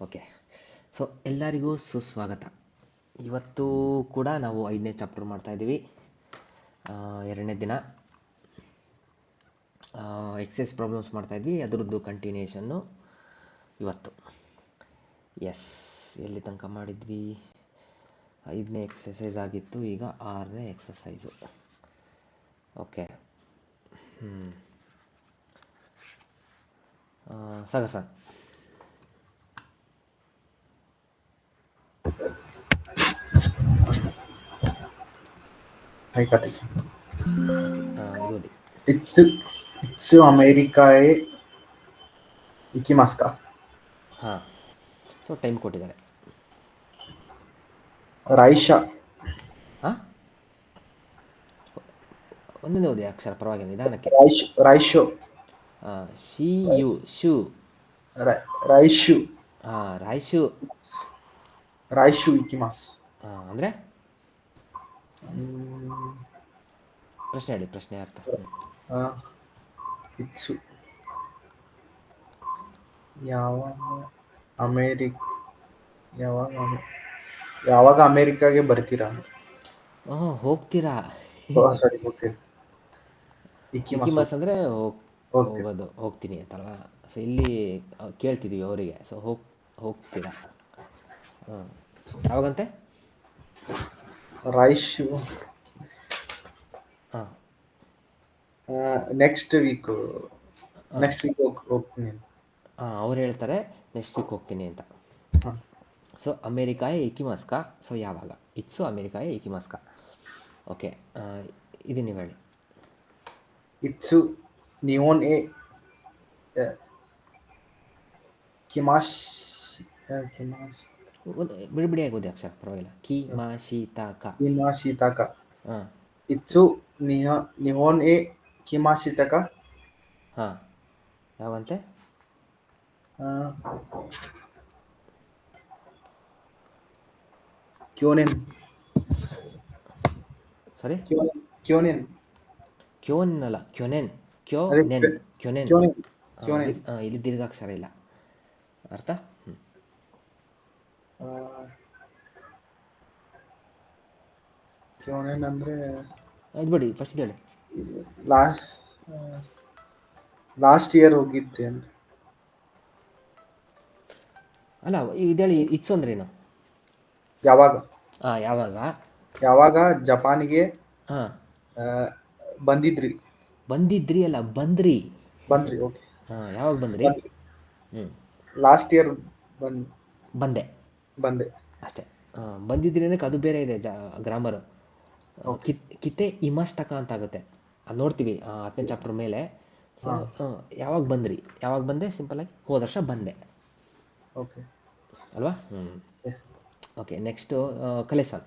Okay. So ಎಲ್ಲರಿಗೂ ಸುಸ್ವಾಗತ. ಇವತ್ತು ಕೂಡ ನಾವು 5ನೇ ಚಾಪ್ಟರ್ ಮಾಡ್ತಾಯಿದ್ದೀವಿ. 2ನೇ ದಿನ ಎಕ್ಸೈಸ್ ಪ್ರಾಬ್ಲಮ್ಸ್ ಮಾಡ್ತಾಯಿದ್ವಿ, ಅದರದ್ದು ಕಂಟಿನ್ಯೂಷನ್ನು ಇವತ್ತು. ಎಸ್, ಎಲ್ಲಿ ತನಕ ಮಾಡಿದ್ವಿ? 5ನೇ ಎಕ್ಸಸೈಸ್ ಆಗಿತ್ತು, ಈಗ 6ನೇ ಎಕ್ಸಸೈಸು. ಓಕೆ. ಸಗಸನ್. ಇದು ಓದಿ. It's Americae ikimasu ka? ಹಾಂ, ಸೊ ಟೈಮ್ ಕೊಟ್ಟಿದ್ದಾರೆ. Raisha. ಹಾಂ, ಒಂದೊಂದೇ ಓದಿ ಅಕ್ಷರ, ಪರವಾಗಿಲ್ಲ, ನಿಧಾನಕ್ಕೆ. Raisho. ಶಿ ಯು ಶು. Raishu. ಹಾಂ, ರಾಯ್ಶು. Raishu ikimasu. ಅಂದರೆ ಪ್ರಶ್ನೆ ಹೇಳಿ, ಪ್ರಶ್ನೆ ಅರ್ಥ. ಇಟ್ಸು ಯಾವಾಗ ಅಮೇರಿಕಾಗೆ ಬರ್ತೀರಾ? ಹೋಗ್ತೀರಾ? ಸಾರಿ, ಹೋಗ್ತೀರಾ. ಇಕಿಮಾಸ್ ಅಂದರೆ ಹೋಗೋದು, ಹೋಗ್ತೀನಿ ಅಂತಲ್ವಾ. ಸೊ ಇಲ್ಲಿ ಕೇಳ್ತಿದ್ದೀವಿ ಅವರಿಗೆ. ಸೊ ಹೋಗ್ತೀರಾ? ಯಾವಾಗಂತೆ? ರಾಯ್ಶು. ಹಾಂ, ನೆಕ್ಸ್ಟ್ ವೀಕ್ ಹೋಗ್ತೀನಿ. ಹಾಂ, ಅವ್ರು ಹೇಳ್ತಾರೆ ನೆಕ್ಸ್ಟ್ ವೀಕ್ ಹೋಗ್ತೀನಿ ಅಂತ. ಸೊ ಅಮೇರಿಕಾಯ ಇಕಿಮಾಸ್ಕ. ಸೊ ಯಾವಾಗ? ಇಟ್ಸು ಅಮೇರಿಕಾಯ ಇಕಿಮಾಸ್ಕ. ಓಕೆ, ಇದು ನೀವು ಹೇಳಿ. It's neon A ಕಿಮಾಶ್. ಬಿಡಿಯಾಗಿ ಓದಿ ಅಕ್ಷರ, ಪರವಾಗಿಲ್ಲ. ಕಿಮಾಶಿತಾಕ. ಹಾಂ, ಇಟ್ಸು ನಿಯೋನ್ ಎ ಕಿಮಾಶಿತಕ. ಹಾಂ, ಯಾವಂತೆ? ಕ್ಯೋನೆನ್. ಸಾರಿ, ಕ್ಯೋನೆನ್ ಕ್ಯೋನ್ ಅಲ್ಲ, ಕ್ಯೋನೆನ್. ಕ್ಯೋನೆನ್. ಇಲ್ಲಿ ದೀರ್ಘಾಕ್ಷರ ಇಲ್ಲ. ಅರ್ಥ? ಕ್ಯೋನೆನ್ ಅಂದ್ರೆ ಇದು ಬಿಡಿ, ಫಸ್ಟ್ ಹೇಳಿ. ಲಾಸ್ಟ್ ಇಯರ್ ಹೋಗಿದ್ದೆ ಅಂತ. ಅಲ್ಲ, ಇದೇಳಿ. ಇಟ್ಸು ಅಂದ್ರೇನು? ಯಾವಾಗ? ಯಾವಾಗ ಜಪಾನಿಗೆ ಬಂದಿದ್ರಿ ಅಲ್ಲ, ಬಂದ್ರಿ. ಓಕೆ. ಯಾವಾಗ ಬಂದ್ರಿ? ಲಾಸ್ಟ್ ಇಯರ್ ಬಂದೆ ಅಷ್ಟೇ. ಬಂದಿದ್ರಿ ಅನ್ನಕ್ಕೆ ಅದು ಬೇರೆ ಇದೆ ಗ್ರಾಮರು. ಕಿತೆ ಇಮಷ್ಟಕ ಅಂತ ಆಗುತ್ತೆ, ಅದು ನೋಡ್ತೀವಿ 10ನೇ ಚಾಪ್ಟರ್ ಮೇಲೆ. ಸೊ ಯಾವಾಗ ಬಂದೆ? ಸಿಂಪಲ್ ಆಗಿ ಹೋದ ವರ್ಷ ಬಂದೆ ಅಲ್ವಾ? ಓಕೆ, ನೆಕ್ಸ್ಟು ಕಲೆಸನ್.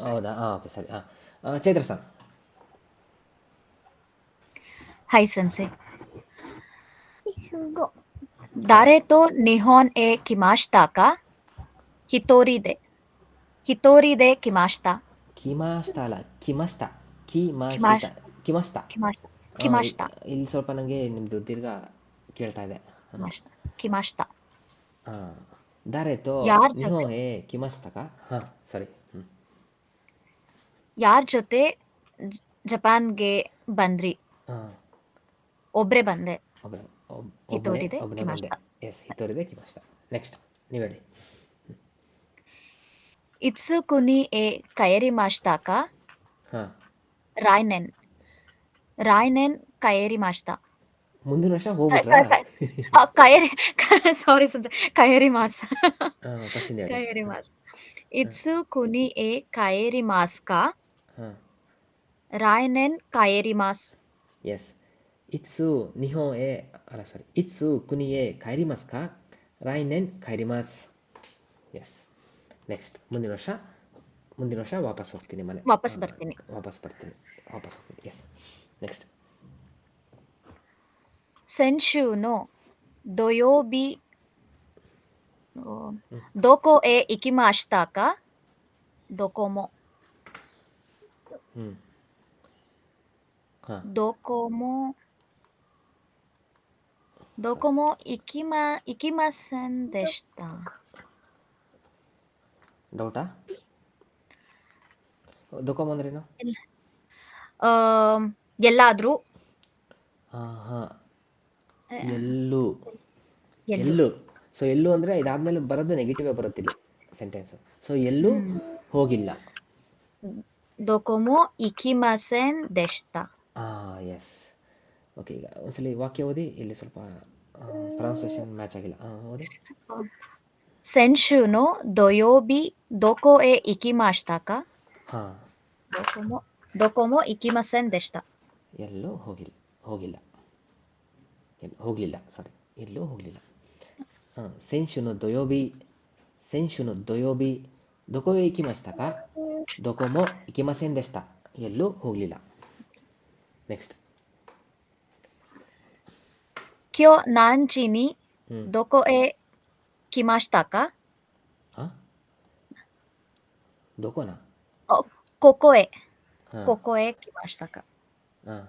ಹೌದಾ? ಓಕೆ, ಸರಿ. ಚೈತ್ರ ಸರ್. ಹಾಯ್ ಸೆನ್ಸೆ. ದಾರೆ ತೋ ನಿಹೋನ್ ಎ ಕಿಮಾಶ್ತಾ ಕಾ ಹಿತೋರಿದೆ ಕಿಮಾಶ್ತಾ. ಕಿಮಾಶ್ತಾ ಅಲ್ಲ, ಕಿಮಸ್ತಾ. ಇಲ್ಲಿ ಸ್ವಲ್ಪ ನನಗೆ ನಿಮ್ಮದು ದೀರ್ಘ ಕೇಳ್ತಾ ಇದೆ. ಕಿಮಾಶ್ತಾ. ದಾರೆತೋ ನಿಹೋ ಹೇ ಕಿಮಸ್ತಕ. ಹಾಂ, ಸರಿ. ಯಾರ ಜೊತೆ ಜಪಾನ್ಗೆ ಬಂದ್ರಿ? ಒಬ್ರೇ ಬಂದೆ. ಒಬ್ಬನೇ ಬಂದೆ. ಎಸ್, ಹಿತೋರಿದೆ ಕಿಮಸ್ತಾ. ನೆಕ್ಸ್ಟ್ ನೀವು ಹೇಳಿ. ಇಟ್ಸು ಕುನಿ ಎ ಕಯರಿಮಾಶ್ತಾ ಕಾ ರಾಯ್ನೆನ್ ಕಯರಿಮಾಶ್ತಾ. ಮುಂದಿನ ವರ್ಷ ಹೋಗ್ಬಿಟ್ರಾ? ಸಾರಿ ಸೆನ್ಸೆ, ಕಯರಿಮಾಸ್. ಇಟ್ಸು ಕುನಿ ಎ ಕಯರಿಮಾಸ್ ಕಾ ರಾಯ್ನೆನ್ ಕಯರಿಮಾಸ್. ಎಸ್, ಇಟ್ಸು ನಿಹೋ ಎ ಅಲ್ಲ, ಸಾರಿ, ಇಟ್ಸು ಕುನಿಯೆ ಕೈರಿಮಸ್ ಕಾ ರಾಯ್ನೆನ್ ಕೈರಿಮಾಸ್. ಎಸ್, ನೆಕ್ಸ್ಟ್ ಮುಂದಿನ ವರ್ಷ ವಾಪಸ್ ಹೋಗ್ತೀನಿ, ವಾಪಸ್ ಬರ್ತೀನಿ. Yes, next. ಸೆನ್ಶು ನೋ ದೊಯೋಬಿ ದೋಕೋ ಎ ಇಕಿಮಾಶಿತಾ ಕಾ ದೊಕೊಮೊ ಹ್ಞೂ ಹಾಂ ದೊಕೊಮೊ ದೊಕೊಮೊ ಇಕಿಮಾಸೆನ್ ದೆಶಿತಾ. ಡೌಟಾ? ದೊಕೊಮೊ ಅಂದ್ರೇನು? ಎಲ್ಲಾದ್ರೂ ಹಾಂ ಹಾಂ ಆ, ಎಲ್ಲೂ ಎಲ್ಲೂ ಎಲ್ಲೂ. ಸೊ ಎಲ್ಲೂ ಅಂದರೆ ಇದಾದ್ಮೇಲೆ ಬರೋದು ನೆಗೆಟಿವೇ ಬರುತ್ತೆ ಇಲ್ಲಿ ಸೆಂಟೆನ್ಸು. ಸೊ ಎಲ್ಲೂ ಹೋಗಿಲ್ಲ. ದೊಕೊಮೊ ಇಕಿಮಾಸೆನ್ ದೆಶಿತಾ. ಎಸ್. ಓಕೆ, ಈಗ ಒಂದ್ಸಲಿ ವಾಕ್ಯ ಓದಿ. ಇಲ್ಲಿ ಸ್ವಲ್ಪ ಪ್ರೊನೌನ್ಸಿಯೇಷನ್ ಮ್ಯಾಚ್ ಆಗಿಲ್ಲ. ಓದಿ. ಸೆನ್ಶು ನೋ ದೊಯೋಬಿ ದೊಕೊ ಎ ಇಕಿಮಾಶಿತಾ ಕಾ ಹಾಂ, ದೊಕೊಮೊ ಇಕಿಮಾಸೆನ್ ದೆಶಿತಾ. ಎಲ್ಲೂ ಹೋಗಿಲ್ಲ. ಹೋಗಲಿಲ್ಲ, ಸಾರಿ, ಎಲ್ಲೂ ಹೋಗಲಿಲ್ಲ. ಸೆನ್ಶುನು ದೊಯೋಬಿ ದೊಕೊ ಎ ಇಕಿಮಾಶಿತಾ ಕಾ ದೊಕೊಮೊ ಇಕಿಮಾಸೆನ್ ದೆಶಿತಾ. ಎಲ್ಲೂ ಹೋಗಲಿಲ್ಲ. ನೆಕ್ಸ್ಟ್. ಕ್ಯೋ ನಾಂಚಿ ನಿ ಹ್ಞೂ ದೊಕೊ ಎ ಕಿಮಾಶಿತಾ ಕಾ ಹಾಂ, ದೊಕೋನಾ? ಕೊಕೊ ಎ ಹಾಂ ಕೊಕೊ ಎ ಕಿಮಾಶಿತಾ ಕಾ. ಹಾಂ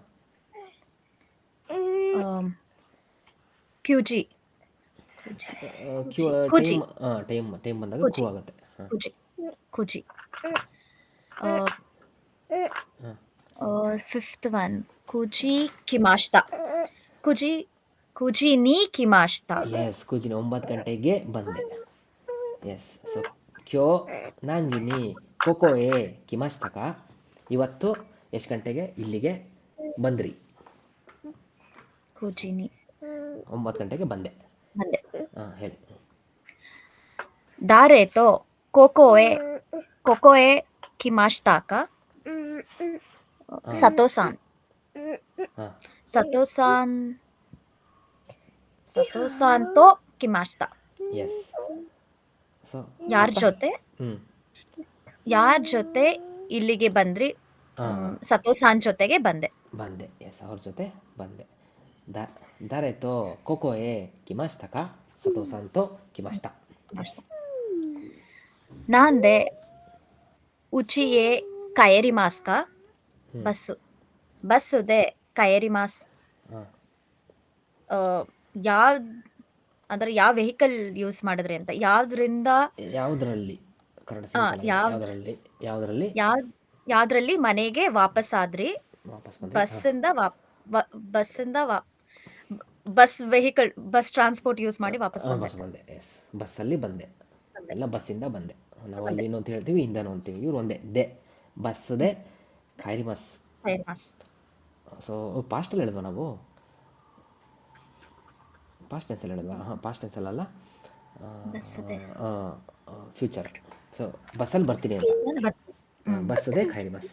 ಕ್ಯೂಜಿ ಕ್ಯೂ ಕುಜಿ ಟೈಮ್ ಬಂದಾಗ ಕುಜಿ ಕ್ಯೂ ಆಗುತ್ತೆ. ಹಾಂ ಕುಜಿ ಕುಜಿ. ಹಾಂ ಫಿಫ್ತ್ ಒನ್ ಕುಜಿ ಕಿಮಾಶಿತಾ. ಕುಜಿ ನೀ ಕಿಮಾಶಿತಾ. ಎಸ್, ಕುಜಿನ 9 ಗಂಟೆಗೆ ಬಂದೆ. ಎಸ್. ಸೊ ಕ್ಯೋ ನಾಂಜಿನಿ ಕೊಕೊ ಎ ಕಿಮಾಶಿತಾ ಕಾ. ಇವತ್ತು ಎಷ್ಟು ಗಂಟೆಗೆ ಇಲ್ಲಿಗೆ ಬಂದ್ರಿ? ಕುಜಿ ನೀ 9 ಗಂಟೆಗೆ ಬಂದೆ. ಬಂದೆ. ಹಾಂ, ಹೇಳಿ. ದಾರೆ ತೋ ಕೊಕೊ ಎ ಕಿಮಾಶಿತಾ ಕಾ ಸತೋ-ಸಾನ್. ಹಾಂ ಸತೋ-ಸಾನ್ ತೋ ಕಿಮಾಶಿತಾ. ಎಸ್. ಸೊ ಯಾರ ಅರ್ಥ? ಜೊತೆ ಹ್ಞೂ ಯಾರ ಜೊತೆ ಇಲ್ಲಿಗೆ ಬಂದ್ರಿ? ಹಾಂ, ಸತೋ-ಸಾನ್ ಜೊತೆಗೆ ಬಂದೆ. ಎಸ್, ಅವ್ರ ಜೊತೆ ಬಂದೆ. ದಾರೆ ತೋ ಕೊಕೊ ಎ ಕಿಮಾಶಿತಾ ಕಾ ಸತೋ-ಸಾನ್ ತೋ ಕಿಮಾಶಿತಾ. ನಾಂದೆ ಉಚಿಯೆ ಕಯರಿಮಾಸ್ ಕಾ. ಹ್ಞೂ ಬಸ್ಸು ದೆ ಕಯರಿಮಾಸ್. ಹಾಂ ಯಾವ ವೆಹಿಕಲ್ ಯೂಸ್ ಮಾಡಿದ್ರಿ ಅಂತ. ಯಾವುದರಲ್ಲಿ? ಕನ್ನಡ ಸಿಂಪಲ್ ಆಗಿ ಯಾವುದರಲ್ಲಿ ಯಾವ್ದ್ರಲ್ಲಿ ಮನೆಗೆ ವಾಪಸ್ ಆದ್ರಿ? ವಾಪಸ್ ಬಂದ್ರಿ? Bus vehicle bus transport use ಮಾಡಿ ವಾಪಸ್ ಬಂದೆ. ವಾಪಸ್ ಬಂದೆ. ಎಸ್, ಬಸ್ಸಲ್ಲಿ ಬಂದೆ. ಬಂದೆ. ಎಲ್ಲ ಬಸ್ಸಿಂದ ಬಂದೆ. ನಾವು ಬಂದೆ. ಅಲ್ಲಿನೂ ಅಂತ ಹೇಳ್ತೀವಿ, ಇಂದನೂ ಅಂತೀವಿ. ಇವ್ರು ಒಂದೇ ದೆ. ಬಸ್ಸದೆ ಖೈರಿಮಸ್. ಕಯರಿಮಾಸ್. ಸೊ ಪಾಸ್ಟಲ್ಲಿ ಹೇಳಿದ್ವಾ ನಾವು? ಪಾಸ್ಟ್ ಟೆನ್ಸಲ್ಲಿ ಹೇಳಿದ್ವಾ? ಹಾಂ, ಪಾಸ್ಟ್ ಟೆನ್ಸಲ್ಲ, ಬಸ್ಸದೆ ಫ್ಯೂಚರ್. ಸೊ ಬಸ್ಸಲ್ಲಿ ಬರ್ತೀನಿ ಅಂತ. ಬಸ್ಸದೆ ಖೈರಿಮಸ್.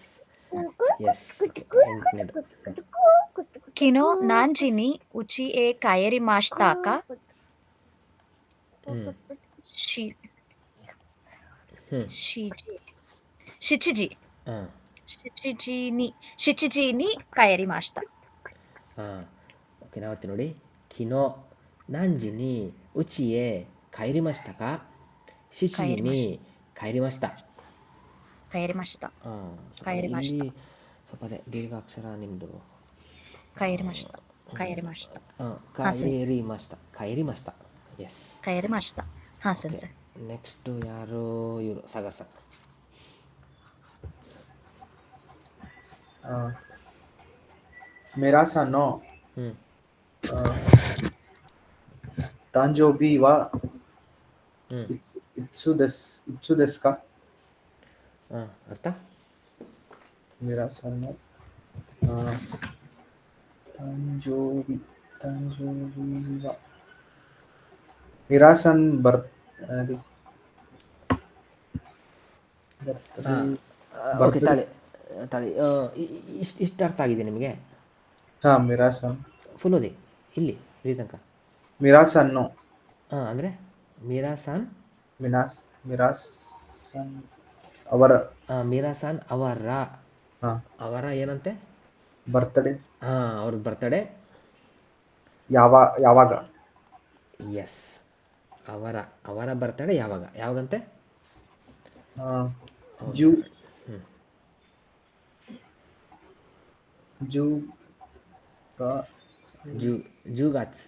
ಎಸ್. ಓಕೆ, 8ನೇದು. ಕಿನೋ ನಾಂಜಿನಿ ಉಚಿ ಎ ಕಯರಿಮಾಶಿತಾ ಕಾ ಹ್ಞೂ ಶಿಚಿಜಿ ಹಾಂ ಶಿಚಿಜಿನಿ ಕಯರಿಮಾಶಿತಾ. ಹಾಂ, ಓಕೆ, ನಾವತ್ತೆ ನೋಡಿ. ಕಿನೋ ನಾಂಜಿನಿ ಉಚಿಯೆ ಖೈರಿಮಶಿತಾ ಕಾ ಶಿಚಿಜಿನಿ ಖೈರಿಮಶಿತಾ. ಕಯರಿಮಾಶಿತಾ. ಹಾಂ, ಖೈರಿಮಾಶಿತಾ. ಇಲ್ಲಿ ಸ್ವಲ್ಪ ಅದೇ ದೀರ್ಘಾಕ್ಷರ ನಿಮ್ಮದು. ಕಯರಿಮಾಶಿತಾ. ಖೈರಿಮಶಿತಾ. ಎಸ್. ಕಯರಿಮಾಶಿತಾ. ಹಾಂ ಓಕೆ, ಸರ್. ನೆಕ್ಸ್ಟು ಯಾರು? ಇವರು ಸಾಗರ್ ಸರ್. मेरा सनो うん 誕生日はうん いつですか? アルタ मेरा सनो 誕生日は मेरा सन ಓಕೆ, ತಾಳಿ ಇಷ್ಟು ಅರ್ಥ ಆಗಿದೆ ನಿಮಗೆ? हाँ मेरा सन ಫುಲ್ ಓದಿ ಇಲ್ಲಿ ತನಕ. मेरा सन्नो ಅಂದರೆ ಮೀರಾ ಸಾನ್ ಅವರ ಮೀರಾ ಸಾನ್ ಅವರ ಏನಂತೆ? ಬರ್ತ್ಡೇ. ಅವ್ರದ್ದು ಬರ್ತಡೇ ಯಾವಾಗ? ಎಸ್, ಅವರ ಬರ್ತಡೇ ಯಾವಾಗಂತೆ? ಜೂ ಹ್ಮ್. ಜೂ ಜೂಗಾತ್ಸು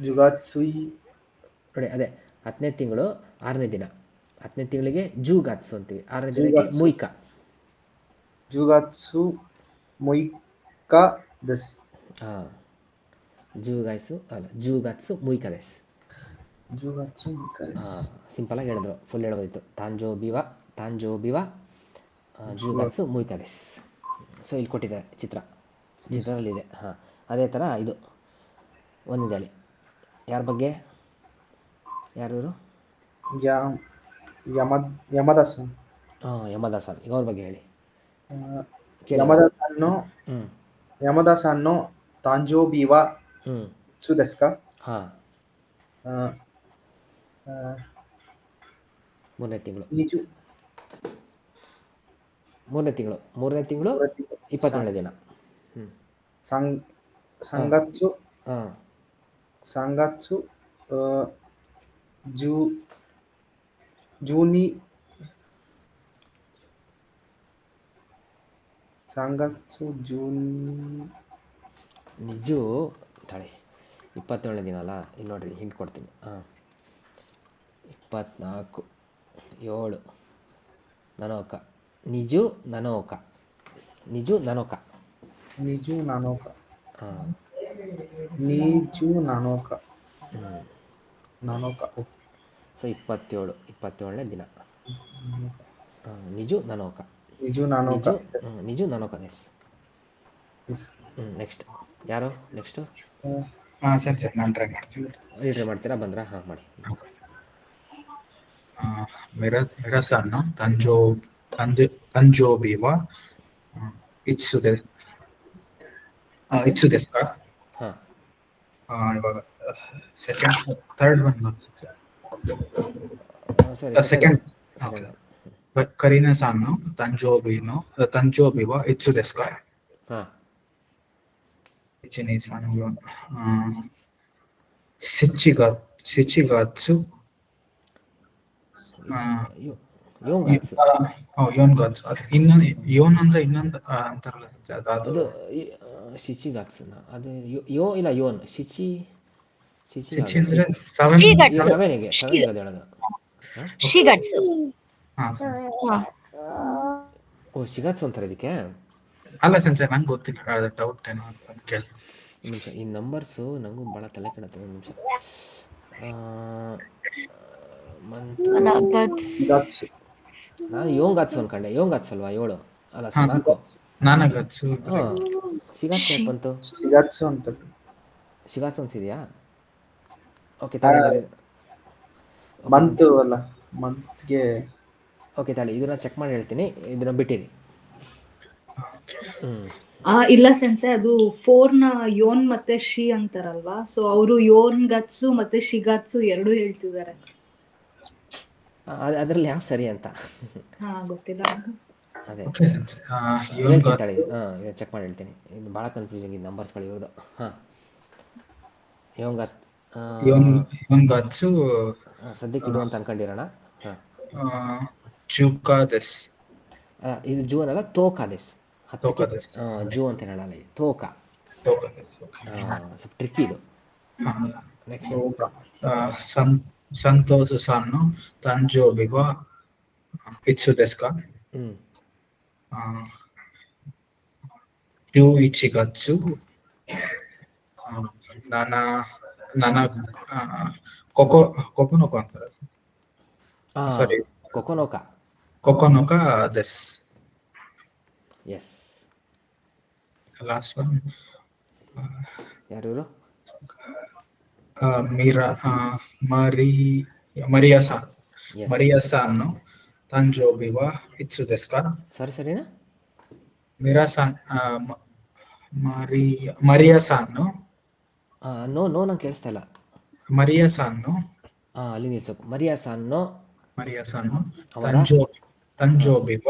ಜುಗಾತ್ಸುಯಿ ನೋಡಿ, ಅದೇ 10ನೇ ತಿಂಗಳು 6ನೇ ದಿನ. 10ನೇ ತಿಂಗಳಿಗೆ ಜೂಗಾತ್ಸು ಅಂತೀವಿ, 6ನೇ ದಿನಕ್ಕೆ ಜೂಗಾತ್ಸು. ಮುಯ್ಕ. ಜುಗಾತ್ಸು ಮೊಯ್ಕಾ ದೆಸ್. ಹಾಂ, ಜೂಗಾತ್ಸು ಮುಯ್ಕ ದೆಸ್. ಜುಗಾತ್ಸು ಮೊಯ್ಕಾ ದೆಸ್. ಸಿಂಪಲಾಗಿ ಹೇಳಿದ್ರು, ಫುಲ್ ಹೇಳ್ಬೋದಿತ್ತು. ತಾಂಜೋಬಿವ ಜೂಗಾತ್ಸು ಮುಯ್ಕ ದೆಸ್. ಸೊ ಇಲ್ಲಿ ಕೊಟ್ಟಿದ್ದಾರೆ ಚಿತ್ರದಲ್ಲಿದೆ. ಹಾಂ, ಅದೇ ಥರ ಇದು ಒಂದಿದೆ ಹೇಳಿ. ಯಾರ ಬಗ್ಗೆ? ಯಾರು ಇವರು? ಯಮದಾಸನ್. ಯಮದಾಸನ್. ಈಗ ಅವ್ರ ಬಗ್ಗೆ ಹೇಳಿ. ಯಮದಾಸನ್ನು ತಾಂಜೋಬಿವಾ ಸುದೆಸ್ಕಾ. ಹಾಂ, 3ನೇ ತಿಂಗಳು. ಮೂರನೇ ತಿಂಗಳು 27ನೇ ದಿನ. ಸಂಗತ್ಸು ಹಾಂ, ಸಂಗತ್ಸು ಜೂನಿ ಸಂಗತ್ಸು ನಿಜು ತಳಿ 27ನೇ ದಿನ ಅಲ್ಲ. ಇಲ್ಲಿ ನೋಡ್ರಿ, ಹಿಂಟ್ ಕೊಡ್ತೀನಿ. 24 7 ನನೋಕ ನಿಜು ನನೋಕ ಹಾಂ, ಸೊ 27ನೇ ದಿನ. ನಿಜು ನನೋಕ ದೆಸ್. ನೆಕ್ಸ್ಟ್ ಯಾರು? ನೆಕ್ಸ್ಟು ಸರಿ ನಾನು ಟ್ರೈ ಮಾಡ್ತೀನಿ. ಟ್ರೈ ಮಾಡ್ತೀರಾ? ಬಂದ್ರಾ? ಹಾಂ, ಮಾಡಿ. ಮಿರಸನ್ನು ತಂಜೋಬಿವ ಇತ್ಸು ದೆಸ್ಕಾ. ಹಾಂ, ಇವಾಗ ಥರ್ಡ್ ಒನ್ ಸರಿ. ಸೆಕೆಂಡ್. ಕರೀನಾ ಸಾನ್ನು ತಂಜೋಬಿವ ಇತ್ಸು ದೆಸ್ಕಾ. ಹಾಂ, ಸಿಚಿಗಾತ್ಸು ಯೋನ್ಗಾತ್ಸು. ಅದು ಇನ್ನೊಂದು ಯೋನ್ ಅಂದ್ರೆ ಇನ್ನೊಂದು ಅಂತಾರಲ್ಲ, ಅದು ಶಿಚಿಗಾತ್ಸನ. ಅದು ಯೋ ಇಲ್ಲ ಯೋನ್. ಶಿಚಿ ಅಂದ್ರೆ 7ಗೆ ಅದು ಹೇಳೋದು. ಶಿಗಟ್ಸು. ಓ, ಶಿಗಾತ್ಸು ಅಂತಾರೆ ಇದಕ್ಕೆ. ಅಲ್ಲ ಸೆನ್ಸರ್, ನಂಗೆ ಗೊತ್ತಿಲ್ಲ, ಡೌಟ್ ಏನೋ ಅಂತ ಕೇಳಿ. ನಿಮಿಷ, ಈ ನಂಬರ್ಸು ನನಗೂ ಭಾಳ ತಲೆ ಕೆಡುತ್ತೆ. ಒಂದು ನಿಮಿಷ. ನಾನು ಯೋಂಗಾತ್ಸು ಅನ್ಕೊಂಡೆ. ಯೋಂಗಾತ್ಸು ಅಲ್ವಾ? 7 ಅಲ್ಲ, 4. ನಾನಗಾತ್ಸು. ಹಾಂ, ಶಿಗಾತ್ಸು ಯಾಕೆ ಬಂತು? ಶಿಗಾತ್ಸು ಅಂತಿದೆಯಾ? ಓಕೆ, ತಾಳಿ ಬಂತು ಅಲ್ಲ ಮಂತ್ಗೆ. ಓಕೆ, ತಾಳಿ ಇದನ್ನ ಚೆಕ್ ಮಾಡಿ ಹೇಳ್ತೀನಿ. ಇದನ್ನ ಬಿಟ್ಟಿರಿ. ಇಲ್ಲ ಸೆನ್ಸೆ, ಅದು 4ನ ಯೋನ್ ಮತ್ತೆ ಶಿ ಅಂತಾರಲ್ವಾ, ಸೊ ಅವರು ಯೋನ್ ಗತ್ಸು ಮತ್ತೆ ಶಿಗಾತ್ಸು ಎರಡೂ ಹೇಳ್ತಿದ್ದಾರೆ. ಅದರಲ್ಲಿ ಯಾವ ಸರಿ ಅಂತ ಗೊತ್ತಿಲ್ಲ. ಅದೇ ಯೋನ್ಗಾತ್ಸು. ತಾಳಿ ಚೆಕ್ ಮಾಡಿ ಹೇಳ್ತೀನಿ. ಇದು ಭಾಳ ಕನ್ಫ್ಯೂಸಿಂಗ್ ಈ ನಂಬರ್ಸ್ಗಳು ಇವ್ರದ್ದು. ಹಾಂ, ಯೋನ್ಗಾತ್ಸು ಸದ್ಯಕ್ಕೆ ಇದು ಅಂತ ಅನ್ಕೊಂಡಿರೋಣ. ಹಾಂ, ಜೂಕಾದೆಸ್. ಇದು ಜೂ ಅನ್ನಲ್ಲ, ತೋಕಾದೆಸ್. ಜೂ ಅಂತ ಹೇಳಲ್ಲ, ತೋಕಾ. ಸ್ವಲ್ಪ ಟ್ರಿಕ್ಕಿ ಇದು. Next Santhosh ಸಾನ್ನು ತಂಜೋಬಿವ ಇತ್ಸು ದೆಸ್ಕಾ. ಯು ಇಚಿಗತ್ಸು ನನ್ನ ಕೊಕೊನೊಕ ಅಂತಾರೆ. ಸಾರಿ, ಕೊಕೊನೊಕ ದೆಸ್. ಎಸ್. ಲಾಸ್ಟ್ ಒನ್ ಯಾರು ಇವರು? ಮರಿಯಾಸಾನ್ನು ತಂಜೋಬಿವ ಇತ್ಸು ದೆಸ್ಕಾ. ಸರಿನಾ? ಮರಿಯಾಸಾನ್ನು ನೋ ನಂಗೆ ಕೇಳಿಸ್ತಾ ಇಲ್ಲ. ಮರಿಯಾಸಾನ್ನು ಅಲ್ಲಿ ನಿಲ್ಸೋಕು. ಮರಿಯಾಸಾನ್ನು ತಂಜೋಬಿವ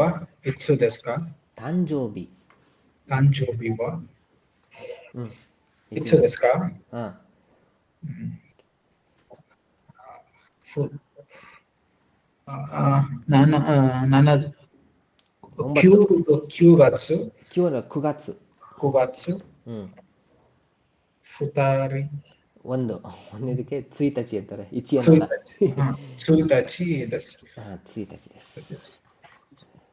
ಇತ್ಸು ದೆಸ್ಕಾ. ತಂಜೋಬಿವ ಇತ್ಸು ದೆಸ್ಕಾ. ನನ್ನ ನನ್ನ ಕ್ಯೂ ಕ್ಯೂಗಾತ್ಸು ಕ್ಯೂ ಕುಗಾತ್ಸು. ಕುಗಾತ್ಸು ಫುತಾರಿ ಒಂದಿದಕ್ಕೆ ತ್ಸುಯಿತಚಿ ಅಂತಾರೆ, ಇಚಿ ಅನ್ನಲ್ಲ. ತ್ಸುಯಿತಚಿ ದೆಸ್. ತ್ಸುಯಿತಚಿ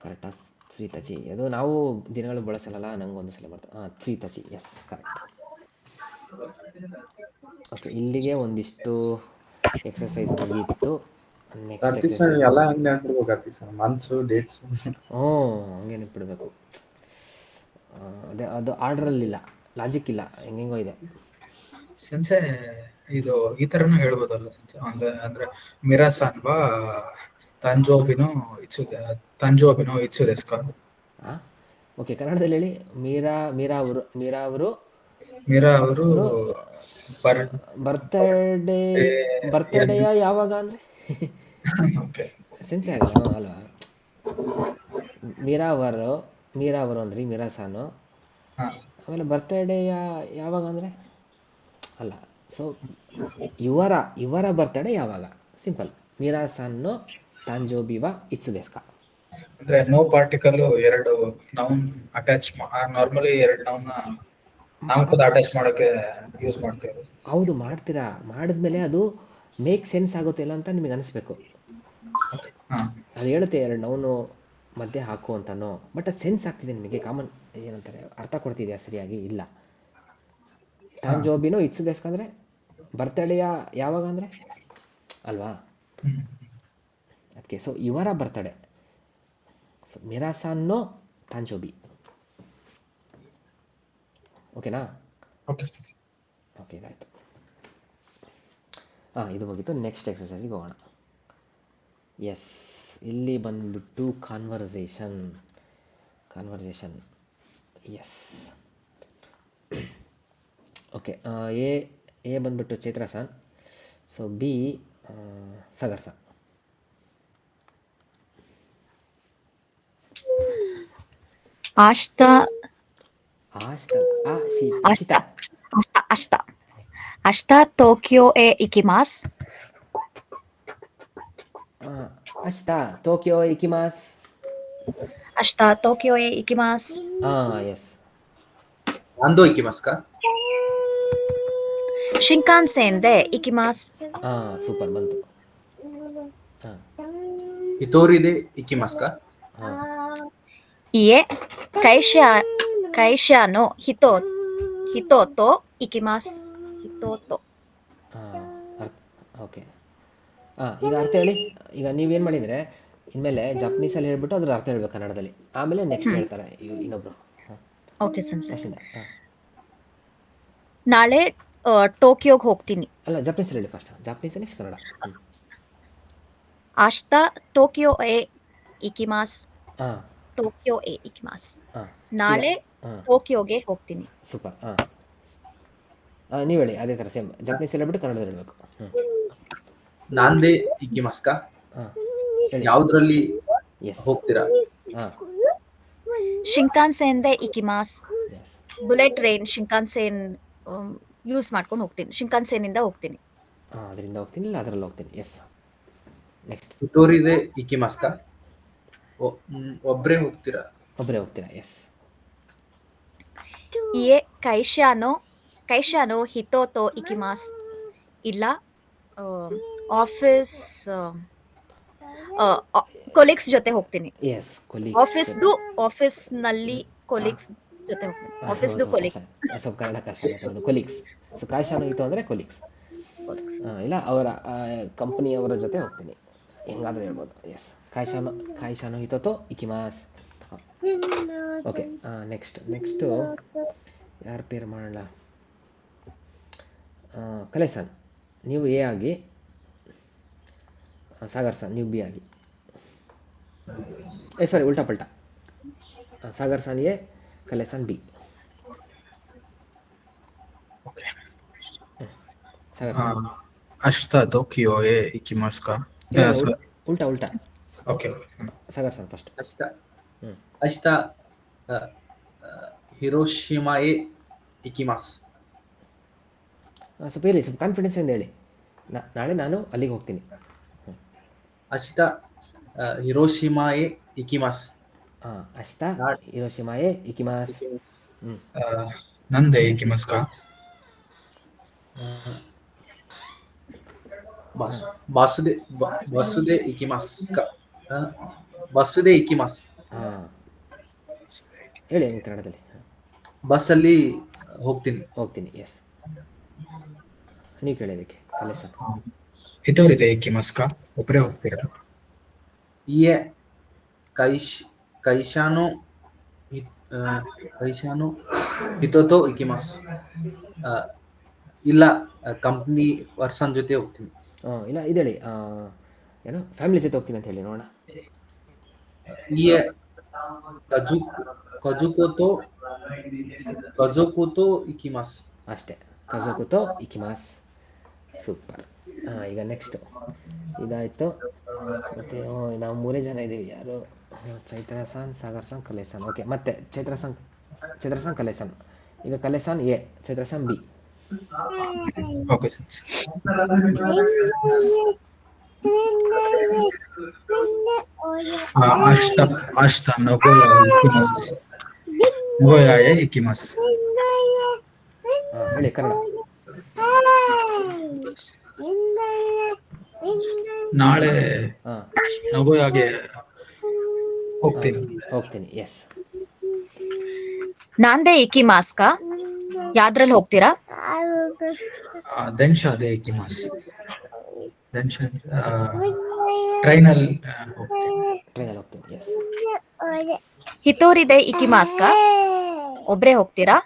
ಕರೆಕ್ಟಾ? ತ್ಸುಯಿತಚಿ ಅದು ನಾವು ದಿನಗಳು ಬಳಸಲ್ಲ, ನಂಗೆ ಒಂದು ಸಲ ಬರ್ತದೆ. ತ್ಸುಯಿತಚಿ, ಎಸ್ ಕರೆಕ್ಟ್. ಓಕೆ, ಇಲ್ಲಿಗೆ ಒಂದಿಷ್ಟು ಎಕ್ಸಸೈಸ್ ಮುಗೀತು. ನೆಕ್ಸ್ಟ್ ಎಕ್ಸಸೈಸ್ ಎಲ್ಲ ಹಂಗೆ ನೆನ್ಪಿಡ್ಬೇಕು ಮಂತ್ಸು ಡೇಟ್ಸ್. ಹಂಗೆ ನೆನ್ಪಿಡ್ಬೇಕು. ಅದೇ ಅದು ಆರ್ಡ್ರಲ್ಲಿಲ್ಲ, ಲಾಜಿಕ್ ಇಲ್ಲ, ಹೆಂಗೆಂಗೋ ಇದೆ. ಸೆನ್ಸೆ ಇದು ಈ ತರನು ಹೇಳ್ಬೋದಲ್ಲ ಸೆನ್ಸೆ? ಅಂದ್ರೆ ಮಿರಾಸಾನ್ ವಾ ತಂಜೋಬಿನೋ ಇತ್ಸು ದೆಸ್ಕಾ? ಓಕೆ, ಕನ್ನಡದಲ್ಲಿ ಹೇಳಿ. ಮೀರಾ ಅವರು ಬರ್ತ್ಡೇಯ ಯಾವಾಗ ಅಂದ್ರೆ ಸೆನ್ಸೆ ಆಗಲ್ಲ ಅಲ್ವಾ? ಮೀರಾ ಅವರು ಅಂದ್ರಿ, ಮೀರಾಸಾನು. ಆಮೇಲೆ ಬರ್ತ್ಡೇಯ ಯಾವಾಗ ಅಂದ್ರೆ ಅಲ್ಲ. ಸೊ ಇವರ ಬರ್ತ್ಡೇ ಯಾವಾಗ? ಸಿಂಪಲ್. ಮೀರಾಸಾನ್ನು ತಾಂಜೋಬಿವಾ ಇತ್ಸು ದೆಸ್ಕಾ? ಅಂದ್ರೆ ನೋ ಪಾರ್ಟಿಕಲ್ ಎರಡು ನೌನ್ ಅಟ್ಯಾಚ್ ನಾರ್ಮಲಿ ಎರಡು ನೌನ್ ನಾಮಪದ ಅಟ್ಯಾಚ್ ಮಾಡೋಕೆ ಯೂಸ್ ಮಾಡ್ತೀವಿ. ಹೌದು, ಮಾಡ್ತೀರಾ. ಮಾಡಿದ್ಮೇಲೆ ಅದು ಮೇಕ್ ಸೆನ್ಸ್ ಆಗುತ್ತೆ ಇಲ್ಲ ಅಂತ ನಿಮಗೆ ಅನಿಸ್ಬೇಕು. ಅದು ಹೇಳುತ್ತೆ ಎರಡು ನೌನು ಮಧ್ಯೆ ಹಾಕು ಅಂತಾನೋ, ಬಟ್ ಅದು ಸೆನ್ಸ್ ಆಗ್ತಿದೆ ನಿಮಗೆ. ಕಾಮನ್ ಏನಂತಾರೆ, ಅರ್ಥ ಕೊಡ್ತಿದೆಯಾ ಸರಿಯಾಗಿ? ಇಲ್ಲ. ತಾಂಜೋಬಿನೋ ಇತ್ಸು ದೆಸ್ಕಾ ಅಂದರೆ ಬರ್ತ್ಡೇಯ ಯಾವಾಗ ಅಂದರೆ ಅಲ್ವಾ? ಅದಕ್ಕೆ ಸೊ ಇವರ ಬರ್ತಡೇ. ಸೊ ಮಿರಾಸಾನ್ನೋ ತಾಂಜೋಬಿ. ಓಕೆನಾ? ಓಕೆ, ಇದಾಯಿತು. ಇದು ಮುಗೀತು. ನೆಕ್ಸ್ಟ್ ಎಕ್ಸಸೈಸಿಗೆ ಹೋಗೋಣ. ಎಸ್, ಇಲ್ಲಿ ಬಂದ್ಬಿಟ್ಟು ಕಾನ್ವರ್ಸೇಷನ್. ಎಸ್. ಓಕೆ, ಎ ಬಂದ್ಬಿಟ್ಟು ಚೈತ್ರಾಸಾನ್. ಸೊ ಬಿ ಸಾಗರ್ಸಾನ್. ಅಷ್ಟ ಟೋಕಿಯೋ ಎ ಇಕಿಮಾಸ್. ಟೋಕಿಯೋ ಇಕಿಮಾಸ್. ಎಸ್. ನಂದು ಇಕಿಮಾಸ್ ಕಾ? ಶಿಂಕಾನ್ಸೆನ್ ದೆ ಇಕಿಮಾಸ್. ಸೂಪರ್, ಬಂತು. ಹಿತೋರಿ ದೆ ಇಕಿಮಾಸ್ ಕಾ? ಇಯೆ ಕೈಶಾ ನೋ ಹಿತೋತೋ ಇಕಿಮಾಸ್. ಹಿತೋತೋ. ಓಕೆ, ಈಗ ಅರ್ಥ ಹೇಳಿ. ಈಗ ನೀವೇನು ಮಾಡಿದರೆ, ಇನ್ಮೇಲೆ ಜಪನೀಸಲ್ಲಿ ಹೇಳ್ಬಿಟ್ಟು ಅದ್ರ ಅರ್ಥ ಹೇಳ್ಬೇಕು ಕನ್ನಡದಲ್ಲಿ, ಆಮೇಲೆ ನೆಕ್ಸ್ಟ್ ಹೇಳ್ತಾರೆ ಇನ್ನೊಬ್ರು. Okay sense. ನಾಳೆ ಟೋಕಿಯೋಗೆ ಹೋಗ್ತೀನಿ. ಅಲ್ಲ, ಜಪನೀಸಲ್ಲಿ ಹೇಳಿ ಫಸ್ಟ್. Japanese next Kannada. ಅಷ್ಟ ಟೋಕಿಯೋ ಎ ಇಕಿಮಾಸ್. ಟೋಕಿಯೋ ಎ ಇಕಿಮಾಸ್. ನಾಳೆ ಟೋಕಿಯೋಗೆ ಹೋಗ್ತೀನಿ. ಸೂಪರ್. ನೀವು ಹೇಳಿ ಅದೇ ಥರ ಸೇಮ್. ಜಪನೀಸ್ ಹೇಳ್ಬಿಟ್ಟು ಕನ್ನಡದಲ್ಲಿ ಹೇಳಬೇಕು. ನಾಂದೆ ಇಕಿಮಾಸ್ ಕಾ? ಯಾವುದ್ರಲ್ಲಿ ಹೋಗ್ತೀರಾ? ಶಿಂಕಾನ್ಸೆನ್ ದೆ ಇಕಿಮಾಸ್. ಬುಲೆಟ್ ಟ್ರೈನ್ ಶಿಂಕಾನ್ಸೆನ್ ಯೂಸ್ ಮಾಡ್ಕೊಂಡು ಹೋಗ್ತೀನಿ. ಶಿಂಕಾನ್ಸೆನ್ ಇಂದ ಹೋಗ್ತೀನಿ. ಅದರಿಂದ ಹೋಗ್ತೀನಿ, ಇಲ್ಲ ಅದರಲ್ಲಿ ಹೋಗ್ತೀನಿ. ಎಸ್. ನೆಕ್ಸ್ಟ್. ಹಿತೋರಿ ದೆ ಇಕಿಮಾಸ್ ಕಾ? ಒಬ್ಬರೇ ಹೋಗ್ತೀರಾ? ಎಸ್. ಇಯೆ ಕೈಶಾನೋ ಹಿತೋತೋ ಇಕಿಮಾಸ್. ಇಲ್ಲ, ಕೊಲೀಗ್ಸ್ ಜೊತೆ ಹೋಗ್ತೀನಿ. S, colleagues. ಆಫೀಸ್ನಲ್ಲಿ ಕೊಲೀಗ್ಸ್ ಜೊತೆ ಹೋಗ್ತೀನಿ. ಆಫೀಸ್ದು ಕೊಲೀಗ್ಸ್. ಸ್ವಲ್ಪ ಕನ್ನಡ ಕಷ್ಟ ಆಗುತ್ತೆ. ಕೊಲೀಗ್ಸ್. ಸೊ ಕಾಯ್ಶಾನೋ ಹಿತೋ ಅಂದರೆ ಕೊಲೀಗ್ಸ್. ಇಲ್ಲ, ಅವರ ಕಂಪನಿಯವರ ಜೊತೆ ಹೋಗ್ತೀನಿ, ಹೆಂಗಾದರೂ ಹೇಳ್ಬೋದು. ಎಸ್, ಕಾಯ್ಶಾನೋ ಹಿತೋತೋ ಇಕಿಮಾಸ್. ಓಕೆ, ನೆಕ್ಸ್ಟು ಯಾರ ಪೇರು ಮಾಡೋಣ? ಕಲೇಸಾನ್, ನೀವು ಎ ಆಗಿ, ಸಾಗರ್ಸಾನ್ ನೀವು ಬಿ ಆಗಿ. ಸಾರಿ, ಉಲ್ಟಾ ಪಲ್ಟಾ. ಸಾಗರ್ಸಾನ್ ಎ, ಕಲೇಸಾನ್ ಬಿ. ಸಾಗರ್ಸಾನ್. ಅಷ್ಟ ಟೋಕಿಯೋ ಎ ಇಕಿಮಾಸ್ ಕಾ? ಉಲ್ಟಾ. ಓಕೆ, ಸಾಗರ್ಸಾನ್ ಫಸ್ಟ್. ಅಷ್ಟ ಹಿರೋಶಿಮಾ ಎ ಇಕಿಮಾಸ್. ಸ್ವಲ್ಪ ಕಾನ್ಫಿಡೆನ್ಸ್ ಇಂದ ಹೇಳಿ. ನಾಳೆ ನಾನು ಅಲ್ಲಿಗೆ ಹೋಗ್ತೀನಿ. ಅಷ್ಟ ಹಿರೋಶಿಮಾಯೆ ಇಕಿಮಾಸ್. ಅಷ್ಟ ಹಿರೋಶಿಮಾಯೆ ಇಕಿಮಾಸ್. ನಂದೆ ಇಕಿಮಾಸ್ ಕಾ. ಬಸ್ಸುದೆ ಇಕಿಮಾಸ್ ಕಾ. ಬಸ್ಸುದೆ ಇಕಿಮಾಸ್. ಹೇಳಿ ಕನ್ನಡದಲ್ಲಿ. ಬಸ್ಸಲ್ಲಿ ಹೋಗ್ತೀನಿ. ಎಸ್, ನೀವು ಕೇಳಿದಕ್ಕೆ ಕಲೆಕ್ಷನ್. ಹಿತೋರಿದೆ ಇಕಿಮಾಸ್ ಕಾ. ಒಬ್ಬರೇ ಹೋಗ್ತೀರಾ? ಇಯೆ ಕೈಶಾನೋ ಹಿತೋತೋ ಇಕಿಮಾಸ್. ಇಲ್ಲ, ಕಂಪ್ನಿ ಪರ್ಸನ್ ಜೊತೆ ಹೋಗ್ತೀನಿ. ಇಲ್ಲ ಇದೇಳಿ, ಏನು ಫ್ಯಾಮಿಲಿ ಜೊತೆ ಹೋಗ್ತೀನಿ ಅಂತ ಹೇಳಿ ನೋಡೋಣ. ಇಯೆ ಕಜುಕೋತೋ ಇಕಿಮಾಸ್. ಅಷ್ಟೇ, ಕಜುಕುತೋ ಇಕಿಮಾಸ್. ಸೂಪರ್. ಈಗ ನೆಕ್ಸ್ಟ್ ಇದಾಯಿತು. ಮತ್ತು ನಾವು 3 ಜನ ಇದ್ದೀವಿ. ಯಾರು? ಚೈತ್ರ-ಸಾನ್, ಸಾಗರ್-ಸಾನ್, ಕಲೇಶ್-ಸಾನ್. ಓಕೆ, ಮತ್ತೆ ಚೈತ್ರ-ಸಾನ್, ಕಲೇಶ್-ಸಾನ್. ಈಗ ಕಲೇಶ್-ಸಾನ್ ಎ, ಚೈತ್ರ-ಸಾನ್ ಬಿ. Okay sir. ಅಷ್ಟ ನಗೋಯಾಯೆ ಇಕಿಮಾಸ್. ಹೇಳಿ ಕನ್ನಡ. ನಾಳೆ ನಗೋಯಾಗೆ ಹೋಗ್ತೀನಿ. ಎಸ್. ನಾಂದೆ ಇಕಿಮಾಸ್ ಕಾ. ಯಾವ್ದ್ರಲ್ಲಿ ಹೋಗ್ತೀರಾ? ದೆನ್ಶಾ ದೆ ಇಕಿಮಾಸ್. ಟ್ರೈನಲ್ಲಿ ಹೋಗ್ತೀನಿ. ಎಸ್. ಹಿತೋರಿದೆ ಇಕಿಮಾಸ್ ಕಾ. ಒಬ್ರೇ ಹೋಗ್ತೀರಾ?